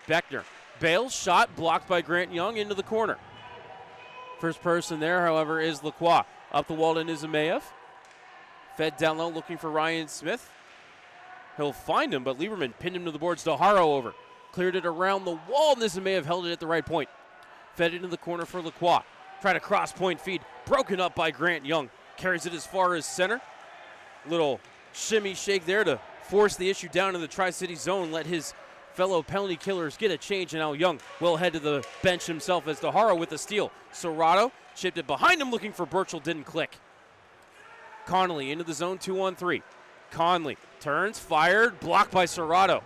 Beckner, Bales shot blocked by Grant Young into the corner. First person there, however, is Lacroix. Up the wall to Nizimayev. Fed down low looking for Ryan Smith. He'll find him, but Lieberman pinned him to the boards. Daharo over. Cleared it around the wall. Nizimayev held it at the right point. Fed into the corner for Lacroix. Tried a cross-point feed. Broken up by Grant Young. Carries it as far as center. Little shimmy shake there to force the issue down in the Tri-City zone. Let his fellow penalty killers get a change. And now Young will head to the bench himself as Daharo with the steal. Serrato chipped it behind him looking for Burchell. Didn't click. Connolly into the zone 2-on-3. Conley turns, fired, blocked by Serrato.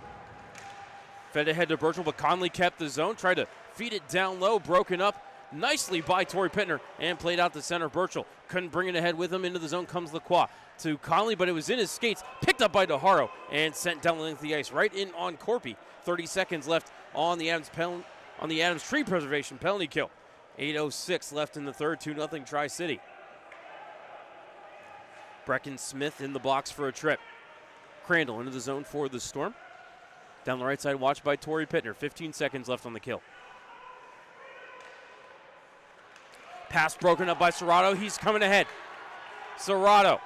Fed ahead to Burchell, but Conley kept the zone. Tried to feed it down low, broken up nicely by Torrey Pittner and played out to center. Burchell couldn't bring it ahead with him. Into the zone comes Lacroix to Conley, but it was in his skates, picked up by Daharo and sent down the length of the ice right in on Corpy. 30 seconds left on the Adams Tree preservation penalty kill. 8:06 left in the third, 2-0 Tri-City. Brecken Smith in the box for a trip. Crandall into the zone for the Storm. Down the right side, watched by Torrey Pittner. 15 seconds left on the kill. Pass broken up by Serrato. He's coming ahead. Serrato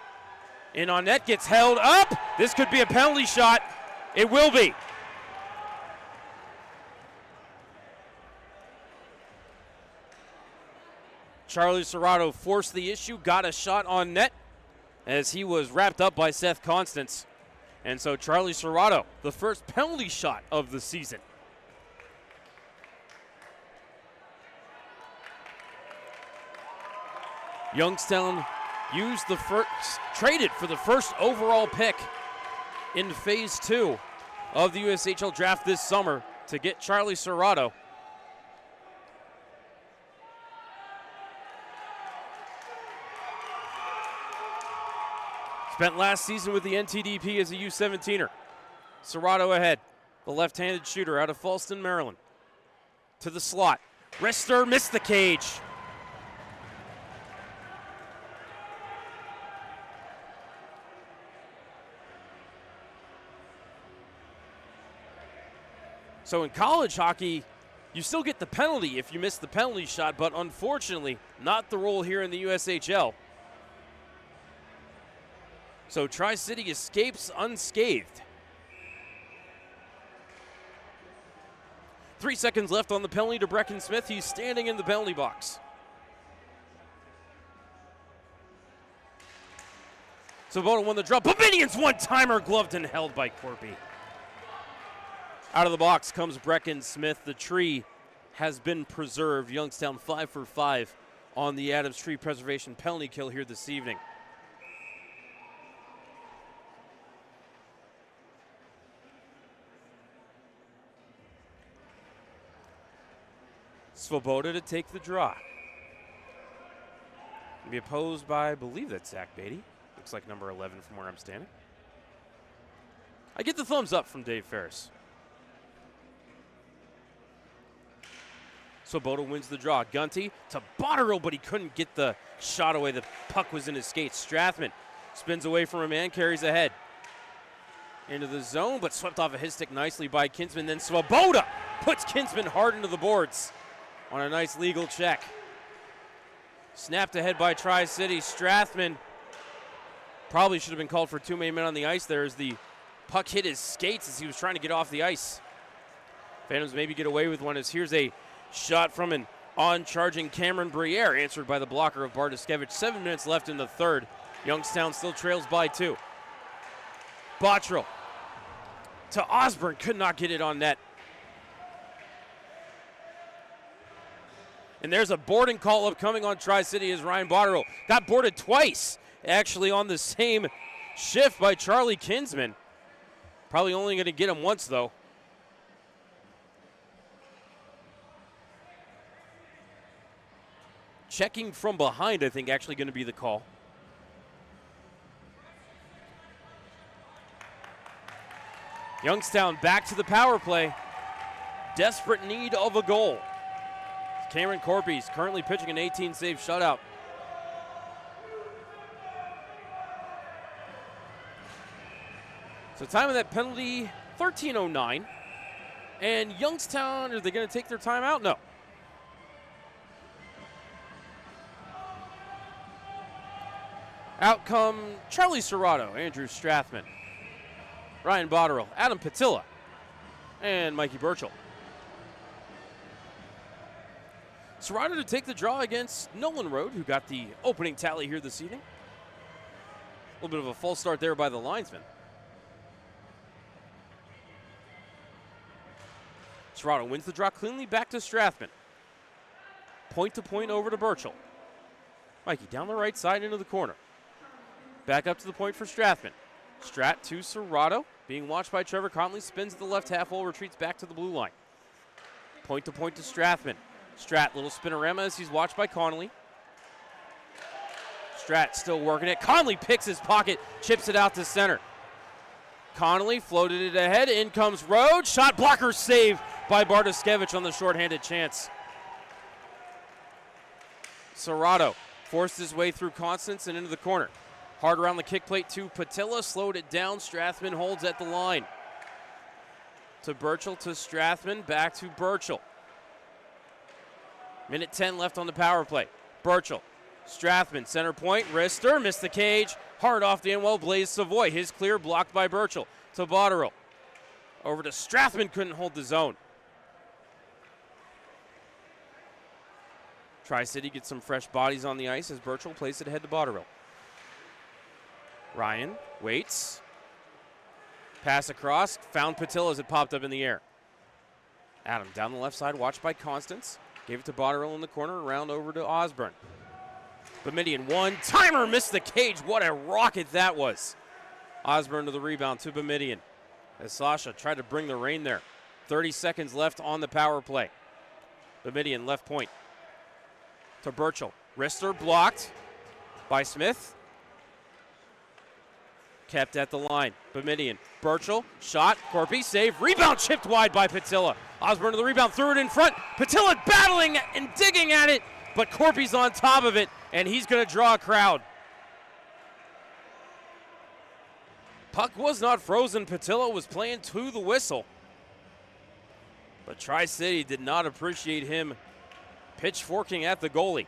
in on net, gets held up. This could be a penalty shot. It will be. Charlie Serrato forced the issue, got a shot on net as he was wrapped up by Seth Constance. And so Charlie Serrato, the first penalty shot of the season. Youngstown traded for the first overall pick in phase 2 of the USHL draft this summer to get Charlie Serrato. Spent last season with the NTDP as a U17er. Serrato ahead. The left-handed shooter out of Falston, Maryland. To the slot. Wrister missed the cage. So in college hockey, you still get the penalty if you miss the penalty shot, but unfortunately, not the rule here in the USHL. So Tri-City escapes unscathed. 3 seconds left on the penalty to Brecken Smith. He's standing in the penalty box. Svoboda won the draw. Boumedien's one-timer gloved and held by Corpy. Out of the box comes Brecken Smith. The tree has been preserved. Youngstown 5 for 5 on the Adams tree preservation penalty kill here this evening. Svoboda to take the draw. Be opposed by, I believe that's Zach Beatty. Looks like number 11 from where I'm standing. I get the thumbs up from Dave Ferris. Svoboda wins the draw. Gunty to Botterill, but he couldn't get the shot away. The puck was in his skates. Strathman spins away from a man, carries ahead into the zone, but swept off of his stick nicely by Kinsman. Then Svoboda puts Kinsman hard into the boards on a nice legal check. Snapped ahead by Tri-City. Strathman probably should have been called for 2 men on the ice there as the puck hit his skates as he was trying to get off the ice. Phantoms maybe get away with one as here's a shot from an on-charging Cameron Briere, answered by the blocker of Bartoskevich. 7 minutes left in the third. Youngstown still trails by 2. Botterill to Osborne, could not get it on net. And there's a boarding call upcoming on Tri-City as Ryan Botterill got boarded twice, actually on the same shift by Charlie Kinsman. Probably only going to get him once, though. Checking from behind, I think, actually going to be the call. Youngstown back to the power play. Desperate need of a goal. Cameron Corpy's currently pitching an 18-save shutout. So time of that penalty, 13:09. And Youngstown, are they going to take their time out? No. Out come Charlie Serrato, Andrew Strathman, Ryan Botterill, Adam Patilla, and Mikey Burchell. Serrato to take the draw against Nolan Road, who got the opening tally here this evening. A little bit of a false start there by the linesman. Serrato wins the draw cleanly back to Strathman. Point to point over to Burchell. Mikey down the right side into the corner. Back up to the point for Strathman. Strat to Serrato, being watched by Trevor Conley, spins at the left half wall, retreats back to the blue line. Point to Strathman. Strat, little spinorama as he's watched by Connolly. Strat still working it. Conley picks his pocket, chips it out to center. Connolly floated it ahead. In comes Rhodes. Shot blocker save by Bartoskevich on the shorthanded chance. Serrato forced his way through Constance and into the corner. Hard around the kick plate to Patilla. Slowed it down. Strathman holds at the line. To Burchell, to Strathman. Back to Burchell. Minute 10 left on the power play. Burchell, Strathman, center point, wrister, missed the cage. Hard off the end wall, Blaze Savoy. His clear blocked by Burchell. To Botterill. Over to Strathman, couldn't hold the zone. Tri-City gets some fresh bodies on the ice as Burchell plays it ahead to Botterill. Ryan waits. Pass across, found Patilla as it popped up in the air. Adam down the left side, watched by Constance. Gave it to Botterill in the corner, around over to Osborne. Boumediene one-timer, missed the cage. What a rocket that was. Osborne to the rebound to Boumediene. As Sasha tried to bring the rain there. 30 seconds left on the power play. Boumediene left point. To Burchell. Wrister blocked by Smith. Kept at the line. Boumediene. Burchell. Shot. Corpy. Save. Rebound chipped wide by Patilla. Osborne to the rebound. Threw it in front. Patilla battling and digging at it. But Corpy's on top of it. And he's going to draw a crowd. Puck was not frozen. Patilla was playing to the whistle. But Tri-City did not appreciate him pitchforking at the goalie.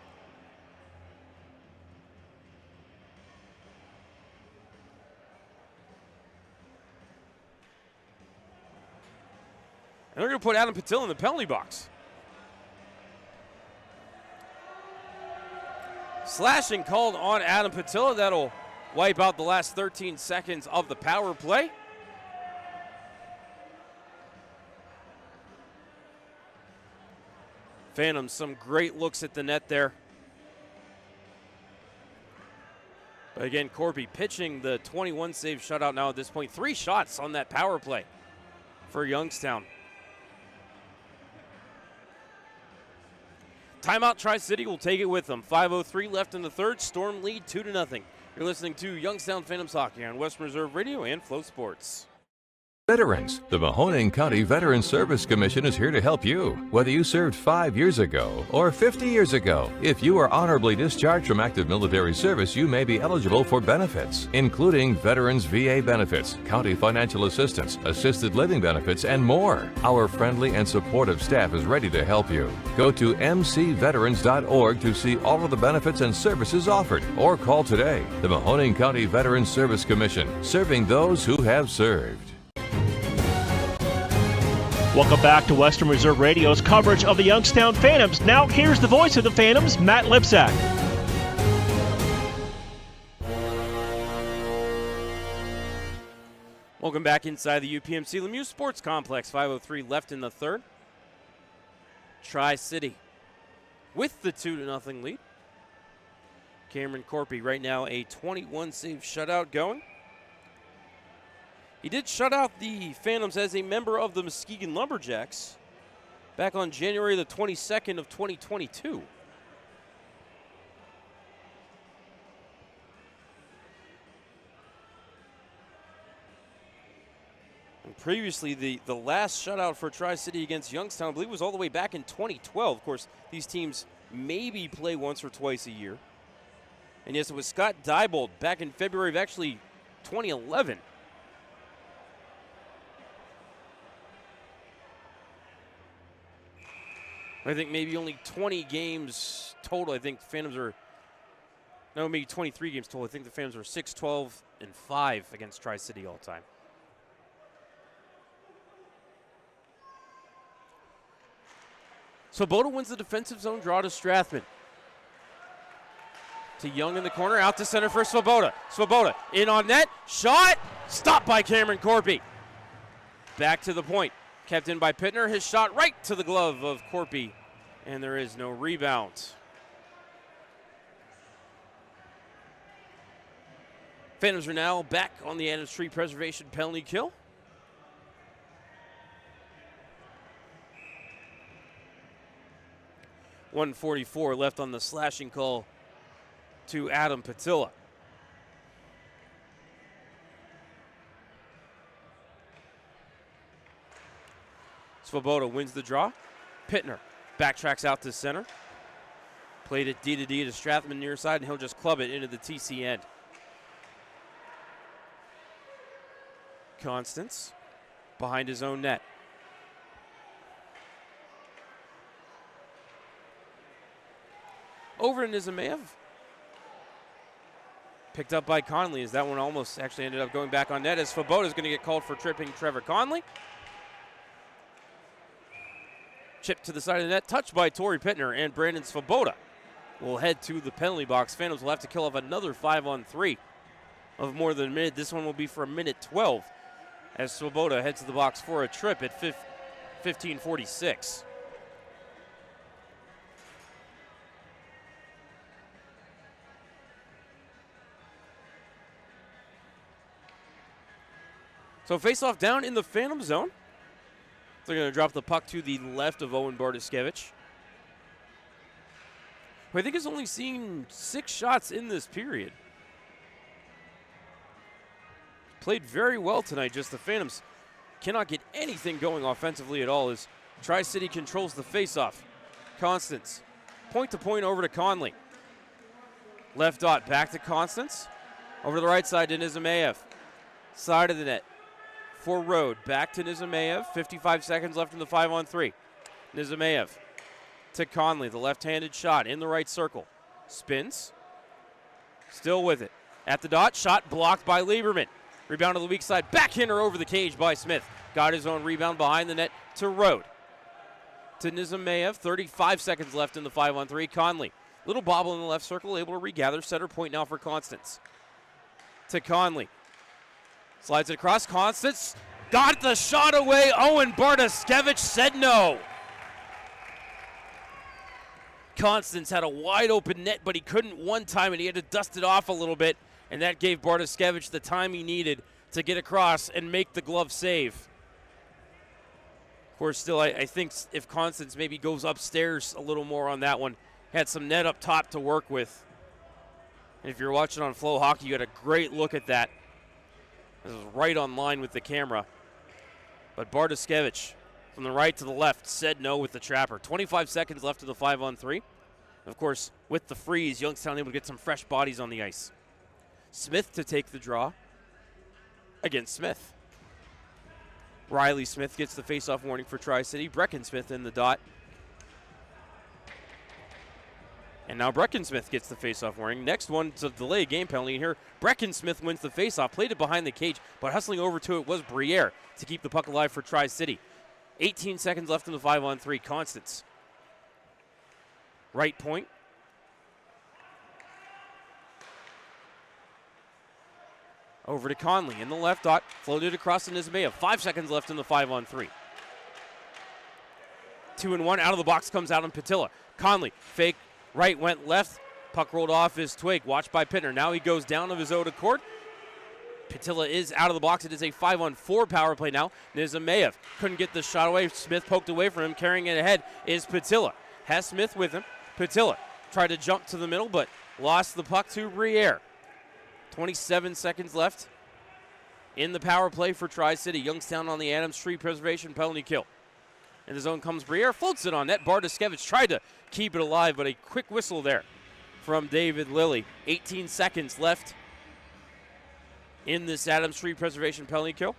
And they're going to put Adam Patilla in the penalty box. Slashing called on Adam Patilla. That'll wipe out the last 13 seconds of the power play. Phantoms, some great looks at the net there. But again, Corby pitching the 21 save shutout now at this point. 3 shots on that power play for Youngstown. Timeout, Tri-City will take it with them. 5:03 left in the third. Storm lead 2-0. You're listening to Youngstown Phantoms Hockey on Western Reserve Radio and Flow Sports. Veterans, the Mahoning County Veterans Service Commission is here to help you. Whether you served 5 years ago or 50 years ago, if you are honorably discharged from active military service, you may be eligible for benefits, including Veterans VA benefits, county financial assistance, assisted living benefits, and more. Our friendly and supportive staff is ready to help you. Go to mcveterans.org to see all of the benefits and services offered, or call today. The Mahoning County Veterans Service Commission, serving those who have served. Welcome back to Western Reserve Radio's coverage of the Youngstown Phantoms. Now here's the voice of the Phantoms, Matt Lipsack. Welcome back inside the UPMC Lemieux Sports Complex. 5:03 left in the third. Tri-City with the 2-0 lead. Cameron Corpy right now a 21 save shutout going. He did shut out the Phantoms as a member of the Muskegon Lumberjacks back on January the 22nd of 2022. And previously, the last shutout for Tri-City against Youngstown, I believe, was all the way back in 2012. Of course, these teams maybe play once or twice a year. And yes, it was Scott Diebold back in February of actually 2011. I think maybe only 20 games total. I think Phantoms are, no, maybe 23 games total. I think the Phantoms are 6-12-5 against Tri-City all time. Swoboda wins the defensive zone draw to Strathman. To Young in the corner, out to center for Swoboda. Swoboda in on net, shot, stopped by Cameron Corpy. Back to the point. Kept in by Pittner, his shot right to the glove of Corpy, and there is no rebound. Phantoms are now back on the Adams Tree Preservation penalty kill. .144 left on the slashing call to Adam Patilla. Swoboda wins the draw. Pittner backtracks out to center. Played it D to D to Strathman near side, and he'll just club it into the TC end. Constance behind his own net. Over to Nizamev. Picked up by Conley, as that one almost actually ended up going back on net, as Swoboda is going to get called for tripping Trevor Conley. Chip to the side of the net, touched by Torrey Pittner, and Brandon Swoboda will head to the penalty box. Phantoms will have to kill off another 5-on-3 of more than a minute. This one will be for a minute 12 as Swoboda heads to the box for a trip at 15:46. So face-off down in the Phantom zone. They're going to drop the puck to the left of Owen Bartoszkiewicz, who I think has only seen 6 shots in this period. Played very well tonight, just the Phantoms cannot get anything going offensively at all as Tri-City controls the face-off. Constance, point-to-point over to Conley. Left dot, back to Constance. Over to the right side to Nizamev. Side of the net. For Road, back to Nizamev. 55 seconds left in the 5-on-3. Nizamev to Conley, the left-handed shot in the right circle. Spins. Still with it. At the dot, shot blocked by Lieberman. Rebound to the weak side. Backhander over the cage by Smith. Got his own rebound behind the net to Road. To Nizamev, 35 seconds left in the 5-on-3. Conley, little bobble in the left circle, able to regather. Center point now for Constance. to Conley. Slides it across. Constance got the shot away. Owen Bartoskevich said no. Constance had a wide open net, but he couldn't one time, and he had to dust it off a little bit, and that gave Bartoskevich the time he needed to get across and make the glove save. Of course, still, I think if Constance maybe goes upstairs a little more on that one, had some net up top to work with. And if you're watching on Flow Hockey, you had a great look at that. This was right on line with the camera. But Bartoskevich, from the right to the left, said no with the trapper. 25 seconds left of the 5-on-3. Of course, with the freeze, Youngstown able to get some fresh bodies on the ice. Smith to take the draw against Smith. Riley Smith gets the face-off warning for Tri-City. Brecken Smith in the dot. And now Brecken Smith gets the face-off warning. Next one to delay a game penalty. And here, Brecken Smith wins the face-off. Played it behind the cage, but hustling over to it was Briere to keep the puck alive for Tri-City. 18 seconds left in the 5-on-3. Constance. Right point. Over to Conley in the left dot. Floated across to Nizmayev. 5 seconds left in the 5-on-3. 2-1 out of the box comes out on Patilla. Conley, fake, right, went left. Puck rolled off his twig. Watched by Pittner. Now he goes down of his own accord. Patilla is out of the box. It is a 5-on-4 power play now. Nizmayev couldn't get the shot away. Smith poked away from him. Carrying it ahead is Patilla. Has Smith with him. Patilla tried to jump to the middle, but lost the puck to Briere. 27 seconds left in the power play for Tri-City. Youngstown on the Adams Tree preservation penalty kill. In the zone comes Briere, floats it on net. Bartoskevich tried to keep it alive, but a quick whistle there from David Lilly. 18 seconds left in this Adams Tree preservation penalty kill.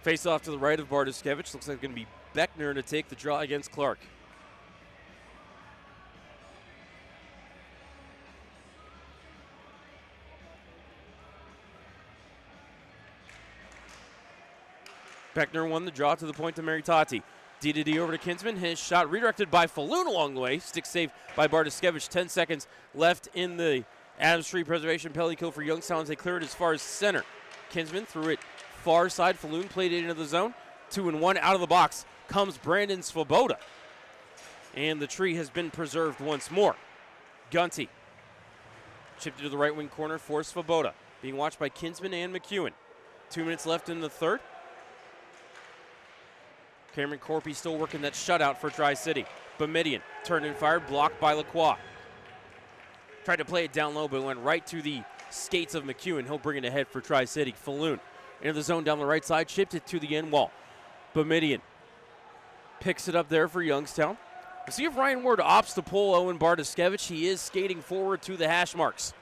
Face off to the right of Bartoskevich. Looks like it's going to be Beckner to take the draw against Clark. Beckner won the draw to the point to Maritati. D over to Kinsman. His shot redirected by Falloon along the way. Stick save by Bartoskevich. 10 seconds left in the Adams Tree preservation penalty kill for Youngstown as they clear it as far as center. Kinsman threw it far side. Falloon played it into the zone. 2-1 out of the box comes Brandon Svoboda. And the tree has been preserved once more. Gunty chipped it to the right wing corner for Svoboda. Being watched by Kinsman and McEwen. 2 minutes left in the third. Cameron Corpy still working that shutout for Tri-City. Boumediene turned and fired, blocked by Lacroix. Tried to play it down low, but went right to the skates of McEwen. He'll bring it ahead for Tri-City. Falloon into the zone down the right side, chipped it to the end wall. Boumediene picks it up there for Youngstown. We'll see if Ryan Ward opts to pull Owen Bartoskevich. He is skating forward to the hash marks.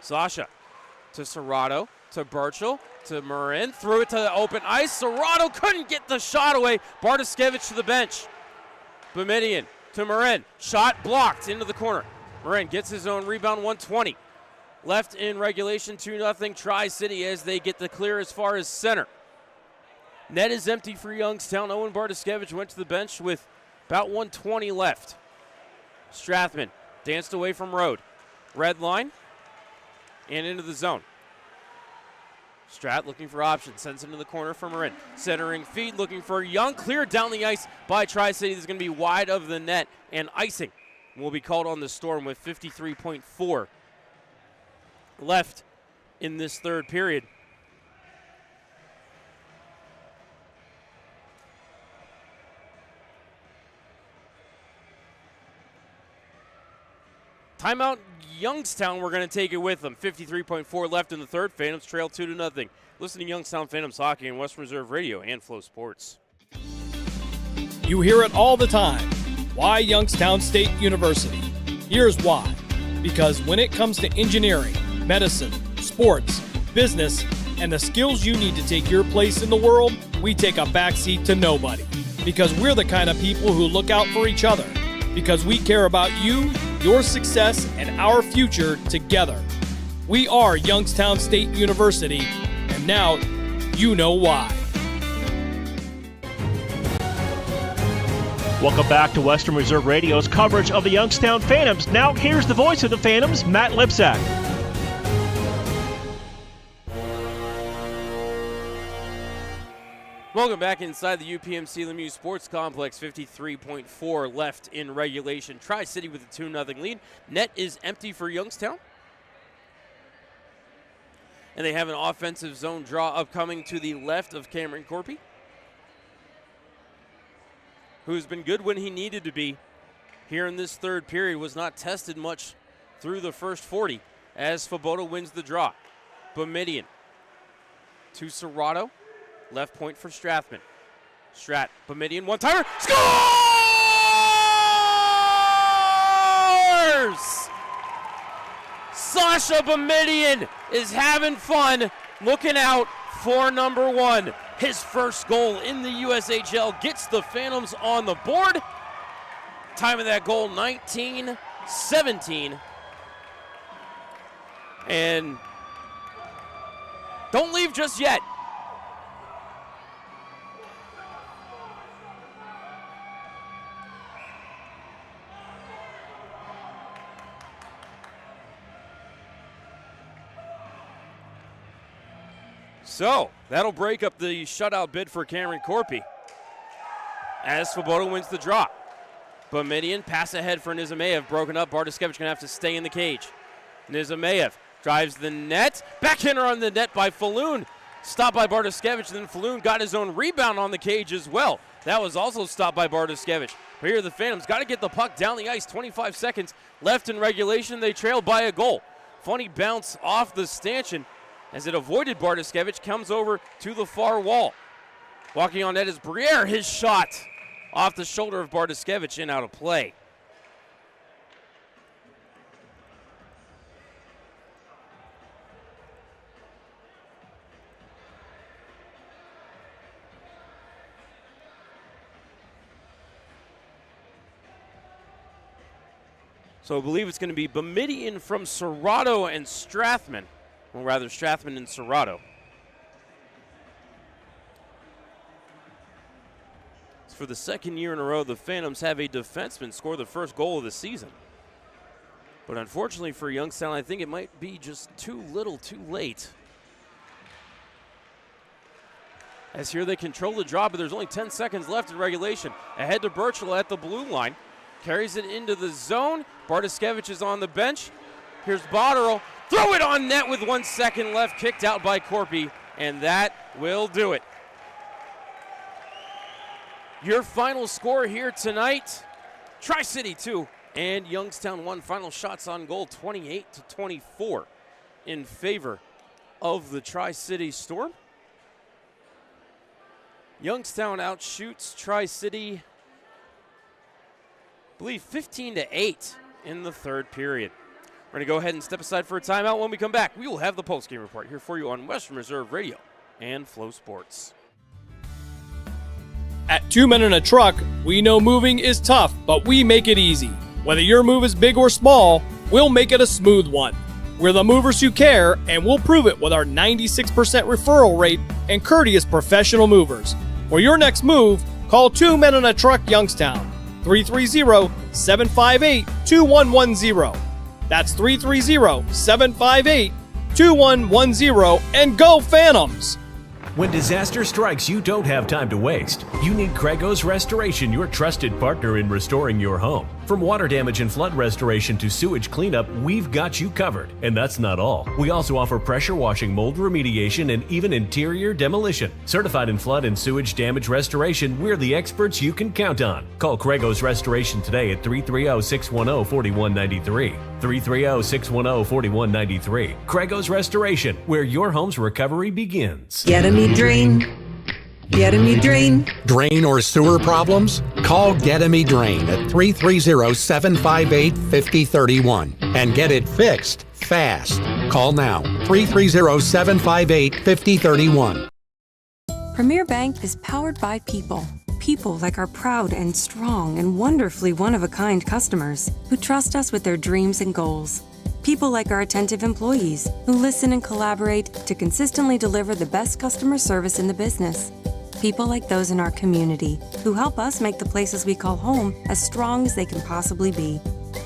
Sasha to Serrato, to Burchell, to Marin. Threw it to the open ice. Serrato couldn't get the shot away. Bartoskevich to the bench. Boumediene to Marin. Shot blocked into the corner. Marin gets his own rebound, 120. Left in regulation, 2-0 Tri-City as they get the clear as far as center. Net is empty for Youngstown. Owen Bartoskevich went to the bench with about 120 left. Strathman danced away from Road. Red line and into the zone. Strat looking for options, sends into the corner for Marin. Centering feed, looking for Young. Cleared down the ice by Tri-City. This is going to be wide of the net, and icing will be called on the Storm with 53.4 left in this third period. Timeout Youngstown, we're going to take it with them. 53.4 left in the third. Phantoms trail 2-0. Listen to Youngstown Phantoms Hockey on Western Reserve Radio and Flow Sports. You hear it all the time. Why Youngstown State University? Here's why. Because when it comes to engineering, medicine, sports, business, and the skills you need to take your place in the world, we take a backseat to nobody. Because we're the kind of people who look out for each other. Because we care about you, your success, and our future together. We are Youngstown State University, and now you know why. Welcome back to Western Reserve Radio's coverage of the Youngstown Phantoms. Now here's the voice of the Phantoms, Matt Lipsack. Welcome back inside the UPMC Lemieux Sports Complex. 53.4 left in regulation. Tri-City with a 2-0 lead. Net is empty for Youngstown. And they have an offensive zone draw upcoming to the left of Cameron Corpy, who's been good when he needed to be here in this third period, was not tested much through the first 40 as Svoboda wins the draw. Boumediene to Serrato. Left point for Strathman. Boumediene, one-timer, scores! Sasha Boumediene is having fun, looking out for number one. His first goal in the USHL gets the Phantoms on the board. Time of that goal, 19-17. And don't leave just yet. So, that'll break up the shutout bid for Cameron Corpy as Svoboda wins the draw. Boumediene, pass ahead for Nizimayev, broken up. Bartoszewicz going to have to stay in the cage. Nizimayev drives the net. Backhander on the net by Falloon. Stopped by Bartoszewicz, and then Falloon got his own rebound on the cage as well. That was also stopped by Bartoszewicz. But here the Phantoms got to get the puck down the ice. 25 seconds left in regulation. They trailed by a goal. Funny bounce off the stanchion as it avoided Bartoszewicz, comes over to the far wall. Walking on net is Briere. His shot off the shoulder of Bartoszewicz and out of play. So I believe it's going to be Boumediene from Serrato and Strathman. Well, rather, Strathman and Serrato. For the second year in a row, the Phantoms have a defenseman score the first goal of the season. But unfortunately for Youngstown, I think it might be just too little, too late. As here they control the draw, but there's only 10 seconds left in regulation. Ahead to Birchall at the blue line. Carries it into the zone. Bartoszewicz is on the bench. Here's Botterill. Throw it on net with 1 second left. Kicked out by Corpy, and that will do it. Your final score here tonight, Tri-City 2 and Youngstown 1. Final shots on goal, 28-24 in favor of the Tri-City Storm. Youngstown outshoots Tri-City, I believe 15-8 in the third period. We're going to go ahead and step aside for a timeout. When we come back, we will have the postgame report here for you on Western Reserve Radio and Flow Sports. At 2 Men in a Truck, we know moving is tough, but we make it easy. Whether your move is big or small, we'll make it a smooth one. We're the movers who care, and we'll prove it with our 96% referral rate and courteous professional movers. For your next move, call 2 Men in a Truck Youngstown, 330-758-2110. That's 330-758-2110, and go Phantoms! When disaster strikes, you don't have time to waste. You need Craigos Restoration, your trusted partner in restoring your home. From water damage and flood restoration to sewage cleanup, we've got you covered. And that's not all. We also offer pressure washing, mold remediation, and even interior demolition. Certified in flood and sewage damage restoration, we're the experts you can count on. Call Craigos Restoration today at 330-610-4193. 330-610-4193. Craigos Restoration, where your home's recovery begins. Get me drain. Get me drain. Drain or sewer problems? Call Get Me Drain at 330-758-5031 and get it fixed fast. Call now, 330-758-5031. Premier Bank is powered by people. People like our proud and strong and wonderfully one-of-a-kind customers who trust us with their dreams and goals. People like our attentive employees who listen and collaborate to consistently deliver the best customer service in the business. People like those in our community who help us make the places we call home as strong as they can possibly be.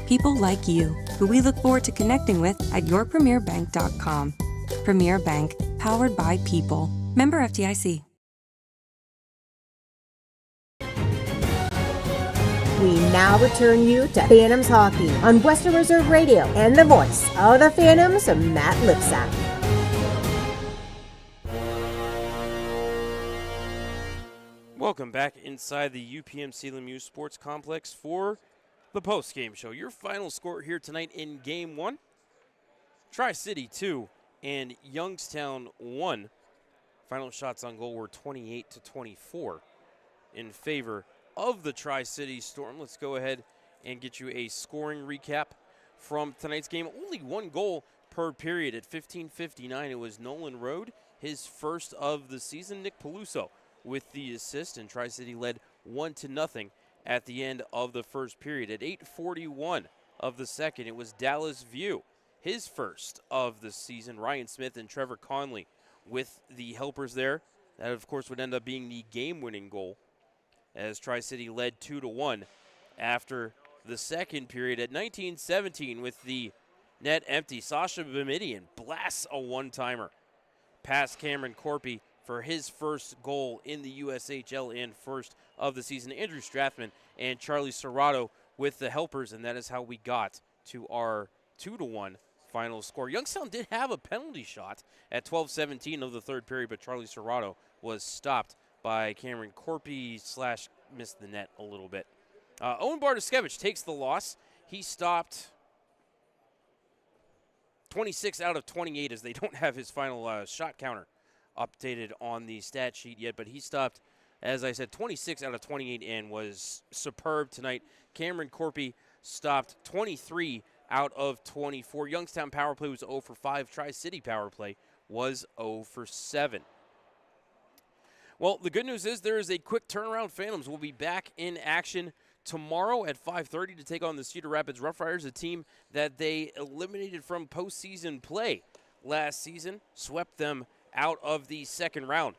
People like you, who we look forward to connecting with at yourpremierbank.com. Premier Bank, powered by people. Member FDIC. We now return you to Phantoms Hockey on Western Reserve Radio and the voice of the Phantoms, Matt Lipsack. Welcome back inside the UPMC Lemieux Sports Complex for the post-game show. Your final score here tonight in Game 1, Tri-City 2 and Youngstown 1. Final shots on goal were 28-24 in favor of the Tri-City Storm. Let's go ahead and get you a scoring recap from tonight's game. Only one goal per period at 15:59. It was Nolan Rode, his first of the season. Nick Peluso with the assist, and Tri-City led 1-0 at the end of the first period. At 8:41 of the second, it was Dallas View, his first of the season. Ryan Smith and Trevor Conley with the helpers there. That, of course, would end up being the game-winning goal as Tri-City led 2-1 after the second period. At 19:17 with the net empty, Sasha Bamidian blasts a one-timer past Cameron Corpy for his first goal in the USHL and first of the season. Andrew Strathman and Charlie Serrato with the helpers, and that is how we got to our 2-1 final score. Youngstown did have a penalty shot at 12:17 of the third period, but Charlie Serrato was stopped by Cameron Corpy / missed the net a little bit. Owen Bartoskevich takes the loss. He stopped 26 out of 28 as they don't have his final shot counter updated on the stat sheet yet, but he stopped, as I said, 26 out of 28 and was superb tonight. Cameron Corpy stopped 23 out of 24. Youngstown power play was 0 for 5. Tri-City power play was 0 for 7. Well, the good news is there is a quick turnaround. Phantoms will be back in action tomorrow at 5:30 to take on the Cedar Rapids Roughriders, a team that they eliminated from postseason play last season, swept them out of the second round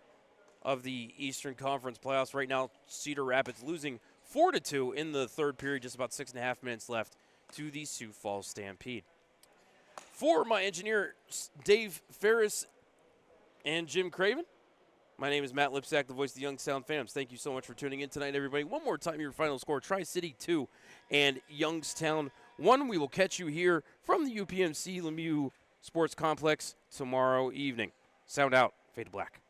of the Eastern Conference playoffs. Right now, Cedar Rapids losing 4-2 in the third period, just about 6.5 minutes left, to the Sioux Falls Stampede. For my engineer, Dave Ferris and Jim Craven, my name is Matt Lipsack, the voice of the Youngstown Phantoms. Thank you so much for tuning in tonight, everybody. One more time, your final score, Tri-City 2 and Youngstown 1. We will catch you here from the UPMC Lemieux Sports Complex tomorrow evening. Sound out. Fade to black.